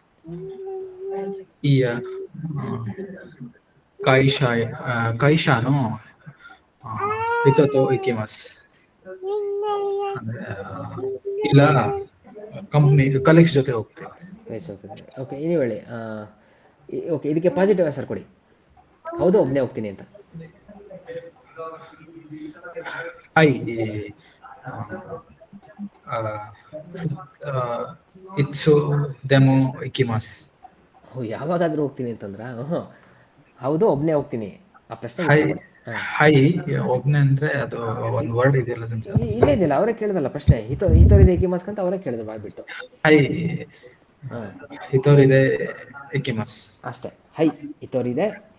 ಈ ಕೈಶಾನು ಹಿತೋತೋ ಇಕಿಮಾಸ್. ಇಲ್ಲ, ಕಂಪ್ನಿ ಕಲೀಗ್ಸ್ ಜೊತೆ ಹೋಗ್ತೀನಿ. ಓಕೆ, ನೀವು ಹೇಳಿ. ಓಕೆ, ಇದಕ್ಕೆ ಪಾಸಿಟಿವ್ ಆನ್ಸರ್ ಕೊಡಿ. ಹೌದು, ಒಬ್ಬನೇ ಹೋಗ್ತೀನಿ ಅಂತ. It's demo ಇಕಿಮಾಸ್. ಯಾವಾಗಾದ್ರೂ ಹೋಗ್ತೀನಿ ಅಂತಂದ್ರ? ಹೌದು, ಒಬ್ಬನೇ ಹೋಗ್ತೀನಿ. ಆ ಪ್ರಶ್ನೆ ಒಬ್ನೇ ಅಂದ್ರೆ ಅದು ಒಂದು ವರ್ಡ್ ಇದೆಯಲ್ಲ. ಇಲ್ಲ, ಅವರೇ ಕೇಳಿದಲ್ಲ ಪ್ರಶ್ನೆ. ಹಿತೋರಿದೆ ಇಕಿಮಾಸ್ ಅಂತ ಅವರೇ ಕೇಳಿದ್ರು ಬಾಯ್ಬಿಟ್ಟು. ಹಿತೋರಿದೆ ಇಕಿಮಾಸ್. ಅಷ್ಟೇ.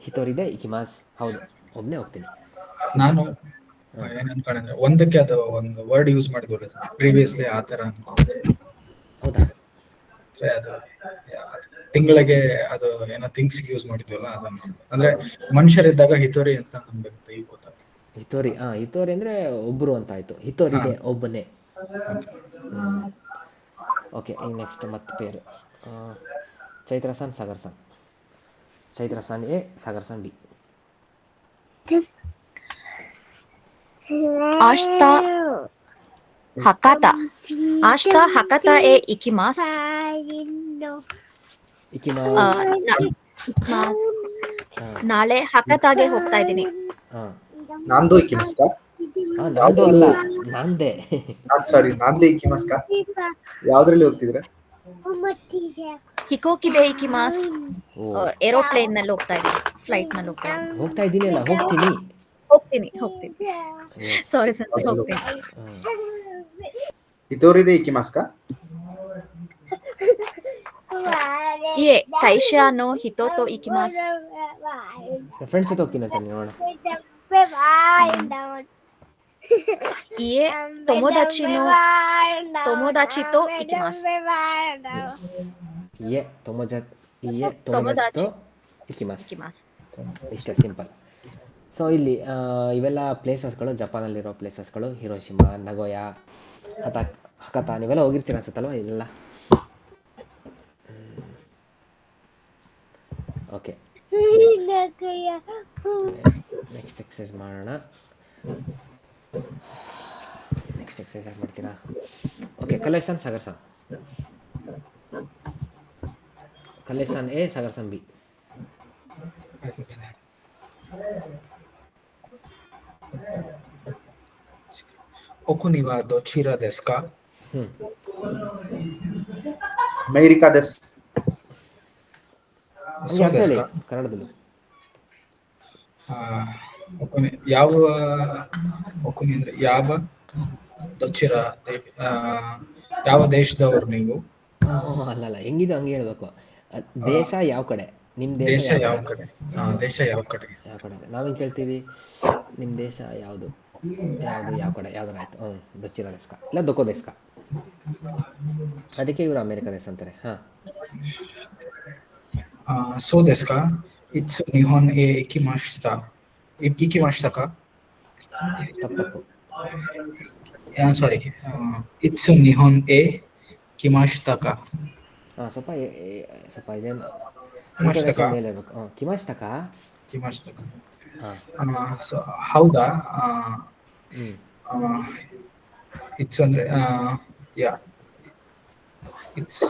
ಹಿತೋರಿದೆ ಇಕಿಮಾಸ್. ಹೌದು, ಒಬ್ಬನೇ ಹೋಗ್ತೀನಿ. ನಾನು ಏನ್ ಅನ್ಕೊಂಡ್ರೆ ಒಂದಕ್ಕೆ ಅದು ಒಂದು ವರ್ಡ್ ಯೂಸ್ ಮಾಡಿದ್ವಲ್ಲ ಪ್ರೀವಿಯಸ್ಲಿ, ಆ ತರ. ಹೌದಾ? ಅದು ತಿಂಗಳಿಗೆ ಅದು ಏನೋ ಥಿಂಗ್ಸ್ ಯೂಸ್ ಮಾಡಿದ್ವಲ್ಲ, ಅದನ್ನು ಅಂದ್ರೆ ಮನುಷ್ಯರಿದ್ದಾಗ ಹಿತೋರಿ ಅಂತ ಅನ್ಬೇಕು. ಈಗ ಗೊತ್ತಾಗ್ತದೆ. ಹಿತೋರಿ ಅಂದ್ರೆ ಒಬ್ರು ಅಂತ ಆಯ್ತು. ಹಿತೋರಿದೆ ಒಬ್ಬನೇ. ಓಕೆ, ಈಗ ನೆಕ್ಸ್ಟ್ ಮತ್ತೆ ಪೇರು. ಚೈತ್ರ-ಸಾನ್, ಸಾಗರ್-ಸಾನ್. ಚೈತ್ರ-ಸಾನ್ ಎ, ಸಾಗರ್-ಸಾನ್ ಬಿ. ಆಶ್ತಾ ಹಕಾತಾ ಎ ಇಕಿಮಾಸ್. ನಾಳೆ ಹಕತಾಗೆ ಹೋಗ್ತಾ ಇದ್ದೀನಿ. ನಾಂದೋ ಇಕಿಮಾಸ್ ಕಾ. ನಾಂದೋ ಅಲ್ಲ, ನಾಂದೆ. ಸಾರಿ, ನಾಂದೆ ಇಕಿಮಾಸ್ ಕಾ. ಯಾವ್ದ್ರಲ್ಲಿ ಹೋಗ್ತಿದ್ರೆ? ಹಿಕೋಕಿದೆ ಇಕಿಮಾಸ್. ಏರೋಪ್ಲೇನ್ ನಲ್ಲಿ ಹೋಗ್ತಾ ಇದ್ದೀನಿ. ಫ್ಲೈಟ್ ನಲ್ಲಿ ಹೋಗ್ತಾ ಇದ್ದೀನಿ ಅಲ್ಲ, ಹೋಗ್ತೀನಿ. ಸಾರಿ ಸೆನ್ಸೆ, ಹೋಗ್ತೀನಿ. ಹಿತೋರಿದೆ ಇಕಿಮಾಸ್ ಕಾ. ಏ ಕೈಶಾನೋ ಹಿತೋತೋ ಇಕಿಮಾಸ್. ಫ್ರೆಂಡ್ಸ್ ಜೊತೆ ಹೋಗ್ತೀನಿ ಅಂತ ನೋಡೋಣ. ಏ ತೊಮೊದಾಚಿತೋ ಇಕಿಮಾಸ್. ತೊಮೊದಾಚಿತೋ ಇಕಿಮಾಸ್. ಇಷ್ಟೇ, ಸಿಂಪಲ್. ಸೊ ಇಲ್ಲಿ ಇವೆಲ್ಲ ಪ್ಲೇಸಸ್ಗಳು, ಜಪಾನಲ್ಲಿರೋ ಪ್ಲೇಸಸ್ಗಳು. ಹಿರೋಶಿಮಾ, ನಗೋಯಾ, ಹಕತಾ, ನೀವೆಲ್ಲ ಹೋಗಿರ್ತೀರ ಅನ್ಸುತ್ತಲ್ವ ಇಲ್ಲೆಲ್ಲ. ಓಕೆ, ನೆಕ್ಸ್ಟ್ ಎಕ್ಸಸೈಸ್ ಮಾಡೋಣ. ನೆಕ್ಸ್ಟ್ ಎಕ್ಸಸೈಸ್ ಯಾರು ಮಾಡ್ತೀರಾ? ಓಕೆ, ಕಲೇಶ್-ಸಾನ್, ಸಾಗರ್-ಸಾನ್. ಕಲೇಶ್-ಸಾನ್ ಎ, ಸಾಗರ್-ಸಾನ್ ಬಿ. ಒಕುನಿ ವಾ ದೊಚಿರಾ ದೇಸು ಕಾ. ಅಮೇರಿಕಾ ದೇಸ್. ಕನ್ನಡದಲ್ಲಿ ಯಾವ ಒಕುನಿ ಅಂದ್ರೆ ಯಾವ ದೊಚ್ಚಿರ ಯಾವ ದೇಶದವರು ನೀವು? ಅಲ್ಲಲ್ಲ, ಹೆಂಗಿದು ಹಂಗೆ ಹೇಳ್ಬೇಕು. ದೇಶ ಯಾವ ಕಡೆ, ನಿಮ್ಮ ದೇಶ ದೇಶ ಯಾವ ಯಾವ ಕಡೆ, ಕಡೆ? ದೇಶ ಯಾವ ಕಡೆ? ಯಾವ ಕಡೆ ನಾವೇನು ಕೇಳ್ತೀವಿ, ನಿಮ್ಮ ದೇಶ ಯಾವುದು, ಯಾವುದು ಯಾವ ಕಡೆ, ಯಾವ್ದಾರ ಆಯ್ತು. ದೊಚ್ಚಿರ ದೇಸ್ಕ ಇಲ್ಲ ದೊಕೋ ದೇಸ್ಕ, ಅದಕ್ಕೆ ಇವರು ಅಮೇರಿಕ ದೇಶ ಅಂತಾರೆ. ಸೋ ದೇಸ್ಕ ಇಟ್ಸ್ ನಿಹೊನ್ ಎ ಇಕಿಮಾಶಿತಾ ಇಕಿಮಾಶಿತಕ ತಪ್ಪು. ಸಾರಿ, ಇಟ್ಸ್ ನಿಹೊನ್ ಎ ಕಿಮಾಶಿತಕ. ಸ್ವಲ್ಪ ಸ್ವಲ್ಪ ಇದೇನು ಕಿಮಾಶಿತಕ ಇಂಟೋನೇಷನ್ ಮೇಲೆ ಇರಬೇಕು. ಕಿಮಾಸ್ತಕ. ಕಿಮಾಶಿತಕ. ಹಾಂ. ಸೊ ಹೌದಾ? ಹ್ಞೂ. ಇಟ್ಸ್ ಅಂದ್ರೆ ಯಾ ಇಟ್ಸ್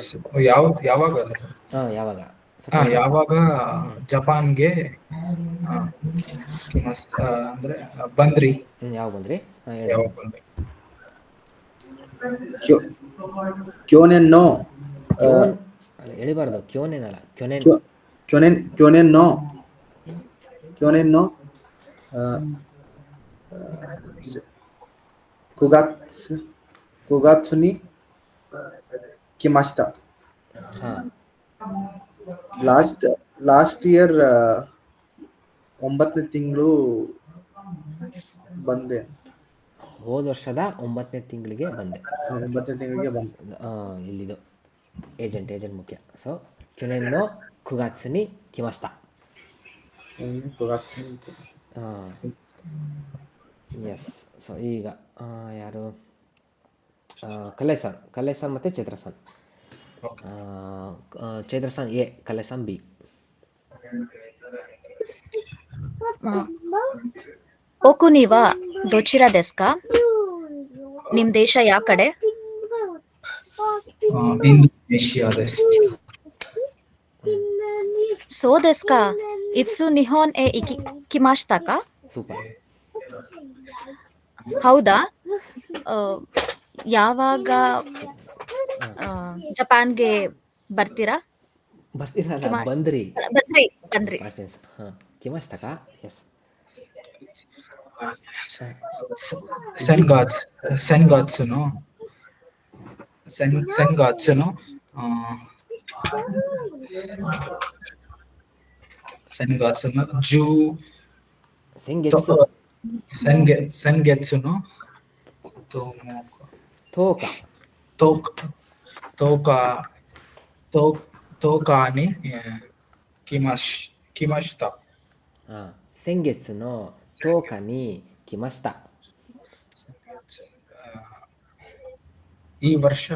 ಯಾವಾಗ ಅಲ್ಲ ಸರ್? ಯಾವಾಗ ಯಾವಾಗ ಜಪಾನ್ಗೆ ಅಂದ್ರೆ ಬಂದ್ರಿ? ಯಾವಾಗ ಬಂದ್ರಿ? ಹೇಳಿ. ಯಾವಾಗ ಬಂದ್ರಿ? ಕ್ಯೋನೆನ್ನೋ ಕ್ಯೋನ್ ಅಲ್ಲ, ಎಳಿಬಾರ್ದು. ಕ್ಯೋನೇನಲ್ಲ, ಕ್ಯೋನೆನ್. ಕ್ಯೋನೆನ್ನೋ ಕುಗಾತ್ಸುನಿ ಕಿಮಾಶಿತಾ. ಲಾಸ್ಟ್ ಇಯರ್ 9ನೇ ತಿಂಗಳು ಬಂದೆ. ಹೋದ ವರ್ಷದ 9ನೇ ತಿಂಗಳಿಗೆ ಬಂದೆ. 9ನೇ ತಿಂಗಳಿಗೆ ಬಂದೆ. ಇಲ್ಲಿದು ಏಜೆಂಟ್ ಮುಖ್ಯ. ಸೊ ಕ್ಯೋನೆನ್ನೋ ಕುಗಾತ್ಸುನಿ ಕಿಮಾಸ್ತಾ. ಎಸ್. ಸೊ ಈಗ ಯಾರು? ಕಲೇಸನ್ ಮತ್ತು ಚೈತ್ರಸನ್. ಚೈತ್ರಸನ್ ಎ, ಕಲೇಸನ್ ಬಿ. ಒಕುನಿ ವಾ ದೊಚಿರಾ ದೇಸ್ಕ, ನಿಮ್ ದೇಶ ಯಾವ ಕಡೆ? ಇಂಡೋನೇಷಿಯಾ ದೇಶ. ಸೋ ದೇಸ್ಕ ಇಟ್ಸು ನಿಹೊನ್ ಎ ಇಕಿಮಾಶಿತಕ. ಸೂಪರ್. ಹೌದಾ? ಯಾವಾಗ ಜಪಾನ್ಗೆ ಬರ್ತೀರಾ? ಬಂದ್ರಿ. ಕಿಮಾಶಿತಕ. ಎಸ್. ಸೆನ್ಗಾತ್ಸುನು ಜೂ ಸೆನ್ಗೆತ್ಸುನು ತೋಕಾನಿ ಕಿಮಾಶಿತಾ. ಸೆಂಗೆತ್ಸು ನೋ ತೋಕಾನಿ ಕಿಮಾಸ್ತಾ. ಈ ವರ್ಷ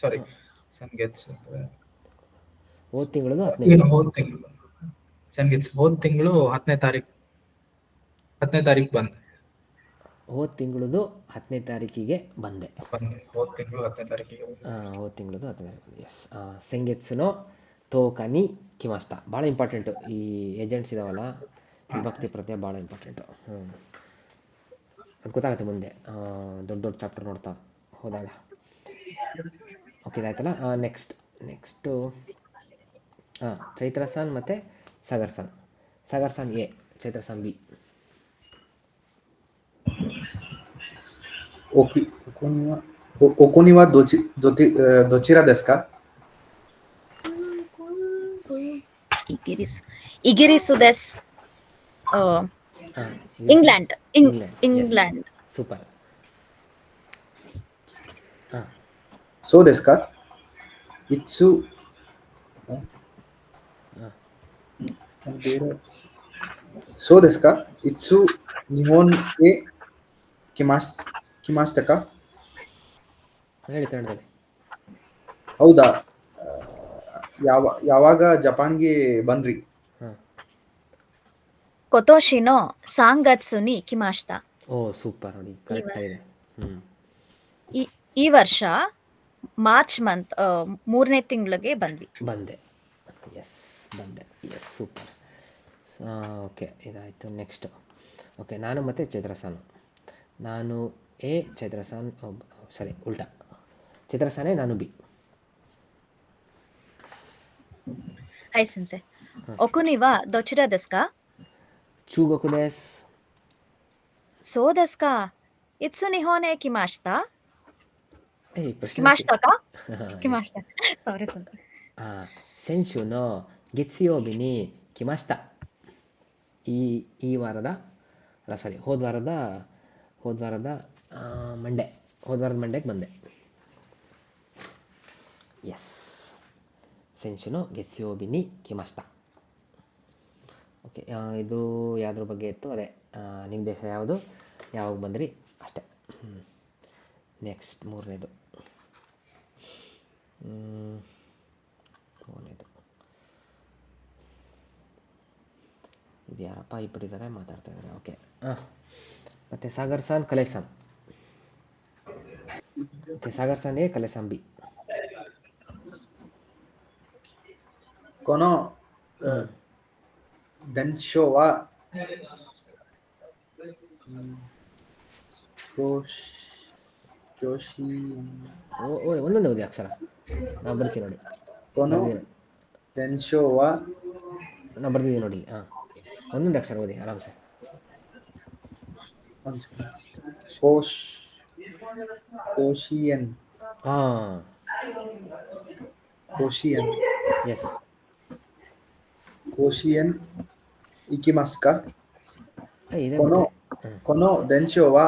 ಸಾರಿ, ಸೆನ್ಗೆತ್ಸು ಹೋದ ತಿಂಗಳು ಹೋದ ತಿಂಗಳು 10ನೇ ತಾರೀಕು ಬಂದೆ. ಹೋದ ತಿಂಗಳದು 10ನೇ ತಾರೀಕಿಗೆ ಬಂದೆ. ಹೋದ ತಿಂಗಳು 10ನೇ ತಾರೀಕಿಗೆ. ಹೋದ ತಿಂಗಳದು 10ನೇ ತಾರೀಕು. ಎಸ್. ಸೆಂಗೆತ್ಸುನೋ ತೋಕಾನಿ ಕಿಮಾಸ್ತಾ ಭಾಳ ಇಂಪಾರ್ಟೆಂಟು. ಈ ಏಜೆಂಟ್ಸ್ ಇದಾವಲ್ಲ, ವಿಭಕ್ತಿ ಪ್ರತ್ಯಯ ಭಾಳ ಇಂಪಾರ್ಟೆಂಟು. ಅದು ಗೊತ್ತಾಗುತ್ತೆ ಮುಂದೆ ದೊಡ್ಡ ಚಾಪ್ಟರ್ ನೋಡ್ತಾ ಹೋದಾಗ. ಓಕೆ, ಇದಾಯ್ತಲ್ಲ. ನೆಕ್ಸ್ಟು ಚೈತ್ರಸನ್ ಮತ್ತು ಸಾಗರ್ಸನ್ ಎ, ಚೈತ್ರಸನ್ ಬಿ. ಒಕುನಿ ವಾ ದೊಚಿರಾ ದೇಸ್ಕ. ಇಗಿರಿಸು ದೇಸ್. ಇಂಗ್ಲೆಂಡ್. ಸೂಪರ್. ಸೋ ದೇಸ್ಕ ಇಟ್ಸು ನಿಹೊನ್ ಎ ಕಿಮಾಶಿತಕ. ಹೇಳಿ ಕನ್ನಡದಲ್ಲಿ. ಹೌದಾ? ಯಾವಾಗ ಜಪಾನ್ಗೆ ಬಂದ್ರಿ? ಕೊತೋಶಿನೋ ಸಾಂಗತ್ಸುನಿ ಕಿಮಾಶಿತಾ. ಸೂಪರ್, ನೋಡಿ ಕರೆಕ್ಟ್ ಆಗಿದೆ. ಈ ವರ್ಷ ಮಾರ್ಚ್ ಮಂತ್ 3ನೇ ತಿಂಗಳಿಗೆ ಬಂದೆ. Yes, super. ಓಕೆ, ಇದಾಯಿತು. ನೆಕ್ಸ್ಟ್. ಓಕೆ, ನಾನು ಮತ್ತು ಚೈತ್ರಸನ್. ನಾನು ಎ, ಚೈತ್ರಸನ್ ಸರಿ ಉಲ್ಟಾ. ಚೈತ್ರಸನ್ ಎ, ನಾನು ಬಿ. ಹೈ ಸೆನ್ಸೆ. ಒಕುನಿ ವಾ ದೊಚಿರಾ ದೇಸ್ಕ. ಚೂಗೋಕು ದೇಸ್. そうですか。いつ日本へ来ました？ಪ್ರಶ್ನೆ来ましたか？来ま Yes. した。ಸಾರಿ ಸರ್. 先週の月曜日に来ました。ಈ ವಾರದ ಅಲ್ಲ ಸಾರಿ ಹೋದ ವಾರದ ಮಂಡೇ ಹೋದ ವಾರದ ಮಂಡೇಗೆ ಬಂದೆ. ಎಸ್, ಸೆನ್ಶುನೋ ಗೆತ್ಸಿಯೋಬಿನಿ ಕಿಮಾಸ್ತಾ. ಓಕೆ, ಇದು ಯಾವುದ್ರ ಬಗ್ಗೆ ಇತ್ತು? ಅದೇ ನಿಮ್ಮ ದೇಶ ಯಾವುದು, ಯಾವಾಗ ಬಂದ್ರಿ ಅಷ್ಟೇ. ನೆಕ್ಸ್ಟ್ ಮೂರನೇದು ಇದು ಯಾರಪ್ಪ ಇಬ್ಬರಿದ್ದಾರೆ ಮಾತಾಡ್ತಾ ಇದ್ದಾರೆ. ಓಕೆ, ಮತ್ತು ಸಾಗರ್ ಸಾನ್ ಕಲೇಸಾನ್. ಓಕೆ, ಸಾಗರ್ ಸಾನ್ ಎ, ಕಲೇಸಾನ್ ಬಿ. この伝承は教師 ಒಂದೊಂದೇ ಓದಿ ಅಕ್ಷರ. ನಾವು ಬರ್ತೀವಿ ನೋಡಿ. この伝承は ನಾವು ಬರ್ತಿದ್ದೀವಿ ನೋಡಿ. ಒಂದೊಂದು ಅಕ್ಷರ ಓದಿ ಆರಾಮ್ಸೆ. ಕೋಶಿಯನ್. ಕೋಶಿಯನ್. ಎಸ್. ಕೋಶಿಯನ್ ಇಕಿಮಾಸ್ ಕಾ? この伝承は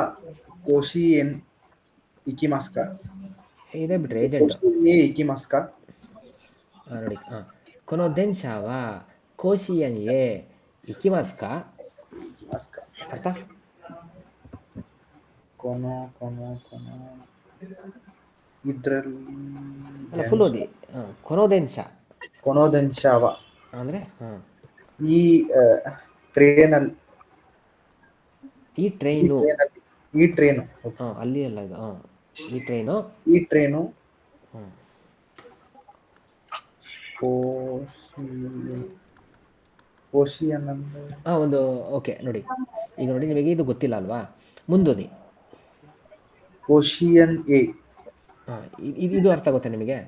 甲子園行きますか? ಇದೆ ಬಿಟ್ರೆ ಏಜೆಂಟ್. 甲子園へ行きますか? ನೋಡಿ, この電車は甲子園へ行きますか? 行きますか? アルタ? このಇದ್ರಲ್ಲಿ ಅಲ್ಲ, ಫುಲ್ ಓದಿ. この電車. この電車はಅಂದ್ರೆ ಈ ಟ್ರೈನಲ್ಲಿ. ಈ ಟ್ರೈನು. ಅಲ್ಲಿ ಅಲ್ಲ ಇದು. ಈ ಟ್ರೈನು. ಒಂದು ಓಕೆ ನೋಡಿ, ಈಗ ನೋಡಿ ನಿಮಗೆ ಇದು ಗೊತ್ತಿಲ್ಲ ಅಲ್ವಾ, ಮುಂದೋದಿ. ಕೋಶಿಯನ್ ಎ. ಇದು ಅರ್ಥ ಆಗುತ್ತೆ ನಿಮಗೆ?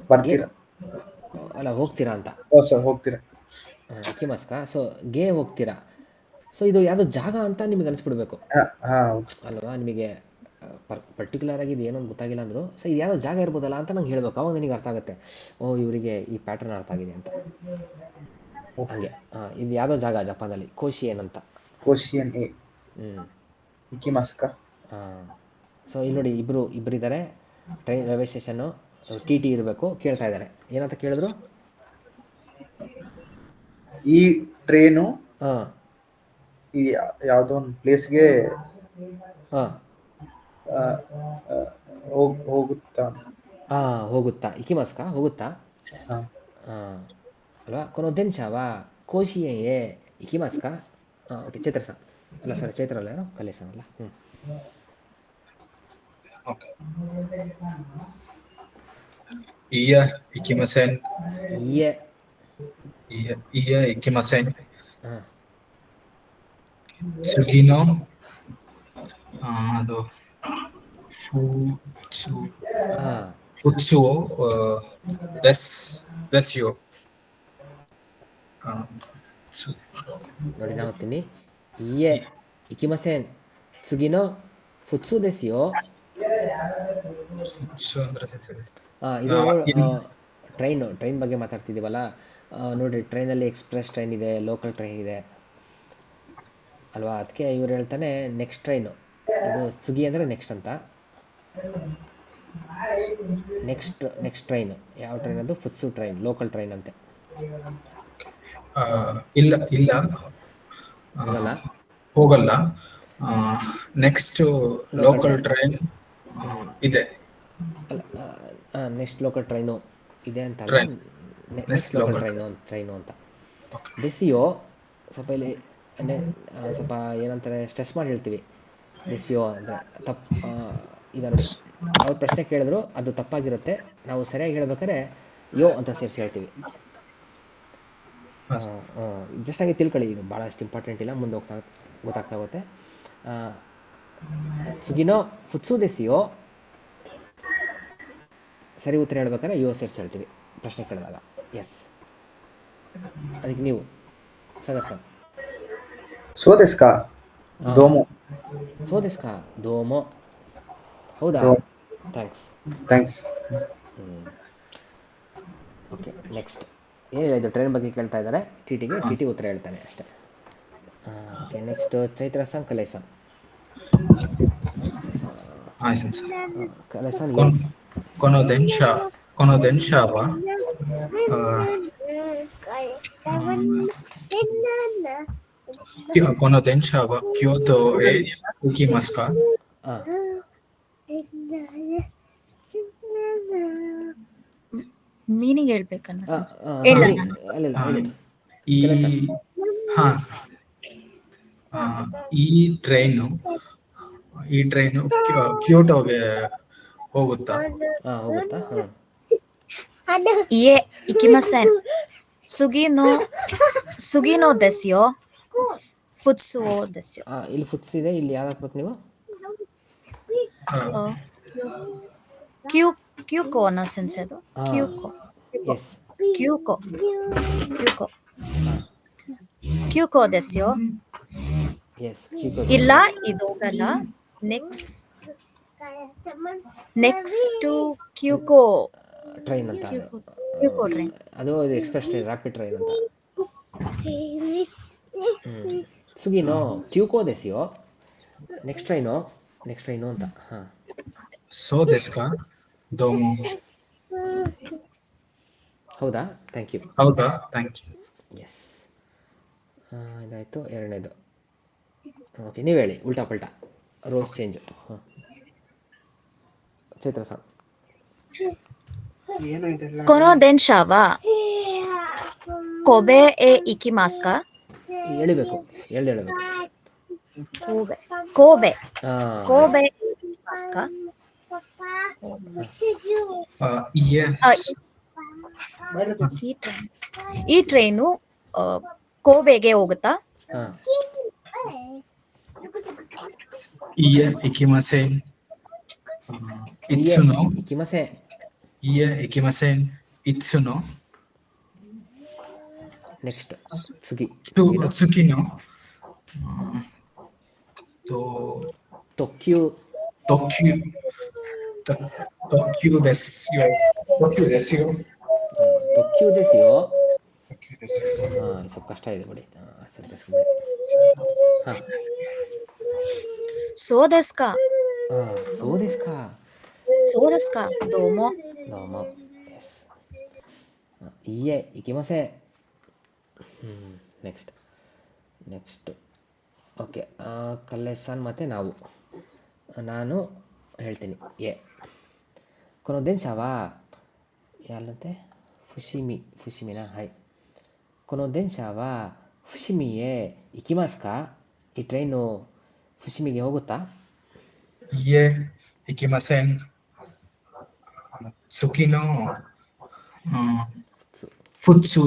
ಬರ್ತೀರಾ? ಅಲ್ಲ, ಹೋಗ್ತೀರಾ ಅಂತ. ಹೋಗ್ತೀರಾ. ಇಕಿಮಾಸ್ಕಾ. ಸೊ ಗೆ ಹೋಗ್ತೀರಾ. ಸೊ ಇದು ಯಾವುದೋ ಜಾಗ ಅಂತ ನಿಮಗೆ ಅನಿಸ್ಬಿಡ್ಬೇಕು ಅಲ್ವಾ? ನಿಮಗೆ ಪರ್ಟಿಕ್ಯುಲರ್ ಆಗಿ ಇದು ಏನೋ ಗೊತ್ತಾಗಿಲ್ಲ ಅಂದ್ರು ಸೊ ಇದು ಯಾವುದೋ ಜಾಗ ಇರ್ಬೋದಲ್ಲ ಅಂತ ನಂಗೆ ಹೇಳ್ಬೇಕು. ಅವಾಗ ನನಗೆ ಅರ್ಥ ಆಗುತ್ತೆ, ಓ ಇವರಿಗೆ ಈ ಪ್ಯಾಟರ್ನ್ ಅರ್ಥ ಆಗಿದೆ ಅಂತ. ಹಾಗೆ ಇದು ಯಾವುದೋ ಜಾಗ ಜಪಾನಲ್ಲಿ, ಕೋಶಿಯನ್ ಅಂತ. ಕೋಶಿಯನ್ ಎ. ಇಕಿಮಾಸ್ಕಾ. ಸೊ ಇಲ್ಲಿ ನೋಡಿ, ಇಬ್ಬರಿದ್ದಾರೆ. ಟ್ರೈನ್ ರೈಲ್ವೆ ಸ್ಟೇಷನ್ನು, ಟಿ ಇರಬೇಕು. ಕೇಳ್ತಾ ಇದ್ದಾರೆ, ಏನಂತ ಕೇಳಿದ್ರು? ಈ ಟ್ರೈನು ಯಾವುದೋ ಒಂದು ಪ್ಲೇಸ್ಗೆ ಹೋಗುತ್ತಾ. ಇಕಿಮಾಸ್ಕಾ, ಹೋಗುತ್ತಾ ಅಲ್ವಾ? ಕೊನೋ ದೆನ್ಶಾವ ಕೋಶಿಯೇ ಇಕಿಮಾಸ್ಕಾ. Okay, Chaitra sir. ಅಲ್ಲ ಸರ್, ಚೈತ್ರ ಅಲ್ಲ, ಯಾರೋ ಕಲೇಸನ್ ಅಲ್ಲ. ಇಯ ಇಕಿಮಸೆನ್. ಇಯ ಇಕಿಮಸೆನ್. ಸುಗಿನೋ ಅದು ಫುಟ್ಸುವೋ ದಸ್ಯೋ. ನೋಡಿ, ನಾವು ಓದ್ತೀನಿ. ಇಯೆ ಇಕಿಮಸೆನ್ ಸುಗಿನೋ ಫುಟ್ಸು ದೆಸ್ಯೋ. ಇದು ಟ್ರೈನ್ ಬಗ್ಗೆ ಮಾತಾಡ್ತಿದ್ದೀವಲ್ಲ ನೋಡಿ. ಟ್ರೈನಲ್ಲಿ ಎಕ್ಸ್ಪ್ರೆಸ್ ಟ್ರೈನ್ ಇದೆ, ಲೋಕಲ್ ಟ್ರೈನ್ ಇದೆ ಅಲ್ವಾ? ಅದಕ್ಕೆ ಇವ್ರು ಹೇಳ್ತಾನೆ ನೆಕ್ಸ್ಟ್ ಟ್ರೈನು. ಇದು ಸುಗಿ ಅಂದರೆ ನೆಕ್ಸ್ಟ್ ಅಂತ. ನೆಕ್ಸ್ಟ್ ಟ್ರೈನು ಯಾವ ಟ್ರೈನ್? ಅದು ಫುಟ್ಸು ಟ್ರೈನ್, ಲೋಕಲ್ ಟ್ರೈನ್ ಅಂತೆ. ಹೋಗಲ್ಲ. ನೆಕ್ಸ್ಟ್ ಲೋಕಲ್ ಟ್ರೈನ್ ಇದೆ. ನೆಕ್ಸ್ಟ್ ಲೋಕಲ್ ಟ್ರೈನು ಇದೆ ಅಂತ ಅಲ್ಲ, ನೆಕ್ಸ್ಟ್ ಲೋಕಲ್ ಟ್ರೈನು ಅಂತ. ದೆಸಿಯೋ ಸ್ವಲ್ಪ ಇಲ್ಲಿ ಸ್ವಲ್ಪ ಏನಂತಾರೆ, ಸ್ಟ್ರೆಸ್ ಮಾಡಿ ಹೇಳ್ತೀವಿ. ದೆಸಿಯೋ ಅಂದರೆ ಈಗ ನೋಡಿ, ಅವ್ರು ಪ್ರಶ್ನೆ ಕೇಳಿದ್ರು, ಅದು ತಪ್ಪಾಗಿರುತ್ತೆ. ನಾವು ಸರಿಯಾಗಿ ಹೇಳ್ಬೇಕಾದ್ರೆ ಯೋ ಅಂತ ಸೇರಿಸಿ ಹೇಳ್ತೀವಿ. ಜಸ್ಟ್ ಆಗಿ ತಿಳ್ಕೊಳ್ಳಿ, ಇದು ಭಾಳಷ್ಟು ಇಂಪಾರ್ಟೆಂಟ್ ಇಲ್ಲ, ಮುಂದೆ ಗೊತ್ತಾಗ್ತಾ ಹೋಗುತ್ತೆ. ಸುಗಿನೋ ಫುಟ್ಸು ದೆಸಿಯೋ, ಸರಿ ಉತ್ತರ ಹೇಳ್ಬೇಕಾದ್ರೆ ಯೋ ಸೇರಿಸಿ ಹೇಳ್ತೀವಿ ಪ್ರಶ್ನೆ ಕೇಳಿದಾಗ. ಎಸ್, ಅದಕ್ಕೆ ನೀವು ಸಾಗರ್ ಸರ್. そうですか。ಹಾ. どうも。 ಸೋ ದಿಸ್ ಕಾ ದೋಮೋ. ಹೌದಾ,どう ಥ್ಯಾಂಕ್ಸ್. ಥ್ಯಾಂಕ್ಸ್. ಓಕೆ, ನೆಕ್ಸ್ಟ್ ಏನು ಹೇಳಿದ್ದು, ಟ್ರೈನ್ ಬಗ್ಗೆ ಕೇಳ್ತಾ ಇದ್ದಾರೆ. ಟಿ ಟಿಗೆ ಟಿ ಟಿ ಉತ್ತರ ಹೇಳ್ತಾನೆ ಅಷ್ಟೇ. ಓಕೆ, ನೆಕ್ಸ್ಟ್ ಚೈತ್ರ ಸನ್ ಕಲೇಸನ್. ಆಯ್ತು ಸರ್. ಕಲೇಸನ್ ಕೊನ್ ಕೊನೋದೆನ್ಶಾ ಕೊನೋದೆನ್ಶಾವ ಕೊನೋದೆನ್ಶಾವ ಕ್ಯೋತೋ ಎ ಇಕಿಮಸ್ಕಾ. ಹಾಂ, ಮೀನಿಂಗ್ ಹೇಳ್ಬೇಕನ್ನ ಅಲ್ಲಿಲ್ಲ ಹಾ, ಹೇಳಿ. ಈ ಕೆಲಸ. ಹಾ ಈ ಟ್ರೈನು ಕ್ಯೋಟೋಗೆ ಹೋಗುತ್ತಾ? ಹಾಂ, ಹೋಗುತ್ತಾ. ಹಾಂ, ಇಯೆ ಇಕಿಮಸೆನ್. ಸುಗಿನೋ ಸುಗಿನೋ ದೆಸ್ಯೋ ಫುತ್ಸುವೋ ದೆಸ್ಯೋ. ಇಲ್ಲಿ ಫುಟ್ಸ್ ಇದೆ, ಇಲ್ಲಿ ಯಾವ್ದು ಹಾಕ್ಬೇಕು ನೀವು? ಕ್ಯೂ ಕ್ಯೂಕೋ ಅನ್ನೋ ಸೆನ್ಸ್ ಅದು. ಹಾಂ, ಕ್ಯೂಕೋ ಎಸ್. ಕ್ಯೂಕೋ ಕ್ಯೂಕೋ ಹಾಂ, ಕ್ಯೂಕೋ ದೆಸ್ಯೋ. ಎಸ್. ಕ್ಯೂಕೋ ಇಲ್ಲ, ಇದು ಹೋಗಲ್ಲ. ನೆಕ್ಸ್ಟ್ ಕ್ಯೂಕೋ ಟ್ರೈನ್ ಅಂತ ಅದು. ಕ್ಯೂಕೋ ಟ್ರೈನ್. ಅದು ಎಕ್ಸ್ಪ್ರೆಸ್ ಟ್ರೈನ್, ರ್ಯಾಪಿಡ್ ಟ್ರೈನ್ ಅಂತ. ಸುಗಿನೋ ಕ್ಯೂಕೋ ದೆಸಿಯೋ. ನೆಕ್ಸ್ಟ್ ಟ್ರೈನು ಅಂತ. ಹಾಂ, ಸೋ ದೆಸ್ಕಾ ದೋಮೋ. ಹೌದಾ, ಥ್ಯಾಂಕ್ ಯು. ಹೌದಾ, ಥ್ಯಾಂಕ್ ಯು. ಎಸ್. ಇದಾಯಿತು, ಎರಡನೇದು. ಓಕೆ, ನೀವು ಹೇಳಿ ಉಲ್ಟಾ ಪಲ್ಟಾ, ರೋಲ್ಸ್ ಚೇಂಜು. ಹಾಂ, ಚೈತ್ರ ಸರ್. ಏನು ಇದೆಲ್ಲ? ಕೊನೋ ದೆನ್ಶಾವ ಕೊಬೆ ಎ ಇಕಿಮಾಸ್ಕಾ. ಎಳಿಬೇಕು, ಹೇಳಬೇಕು. ಕೋಬೆ ಕೋಬೆ ಹಾಂ, ಕೋಬೆ ಇಕಿಮಾಸ್ಕಾ. ಈ ಟ್ರೈನು ಕೋಬೆಗೆ ಹೋಗುತ್ತಾ? ಹಾಂ, ಇಯೆ ಇಕಿಮಸೆನ್. ಇತ್ಸುನೋ ಇಕಿಮಸೆ. ಇಯೆ ಇಕಿಮಸೆನ್ ಇತ್ಸುನೋ. ನೆಕ್ಸ್ಟ್ ಸುಗಿ. ಸುಕಿನೋ ತೊಕ್ಯು. ತೊಕ್ಯು ದೆಸ್ಯೋ. ತೊಕ್ಯು ದೆಸಿಯೋ. ಹಾಂ, ಸ್ವಲ್ಪ ಕಷ್ಟ ಇದೆ ಬಿಡಿ. ಹಾಂ, ಸೋದೆಸ್ಕಾ ಸೋದೆಸ್ಕಾ ಸೋದೆಸ್ಕಾ ದೋಮೋ. ದೋಮೋ, ಎಸ್. ಇಯೆ ಇಕಿಮಸೆ. ನೆಕ್ಸ್ಟ್ ಓಕೆ, ಕಲ್ಲೇಸನ್ ಮತ್ತು ನಾನು ಹೇಳ್ತೀನಿ. ಕೊನೋದೆನ್ಶಾವಾ ಯಾರಂತೆ? ಫುಶಿಮಿನಾ. ಹಾಯ್. ಕೊನೋದೆನ್ಶಾವಾ ಫುಶಿಮಿಯೇ ಇಕಿಮಾಸ್ಕಾ. ಈ ಟ್ರೈನು ಫುಶಿಮಿಗೆ ಹೋಗುತ್ತಾ? ಇಯೆ ಇಕಿಮಸೆನ್. ಸುಕಿನೋ ಫುತ್ಸು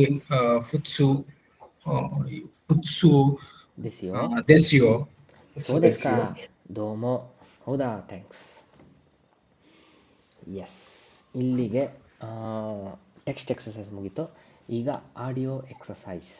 ದೆಸಿಯೋ. ಸೋದೆಸ್ಕಾ ದೋಮೋ. ಹೌದಾ, ಥ್ಯಾಂಕ್ಸ್. ಎಸ್, ಇಲ್ಲಿಗೆ ಟೆಕ್ಸ್ಟ್ ಎಕ್ಸಸೈಸ್ ಮುಗೀತು. ಈಗ ಆಡಿಯೋ ಎಕ್ಸಸೈಸ್.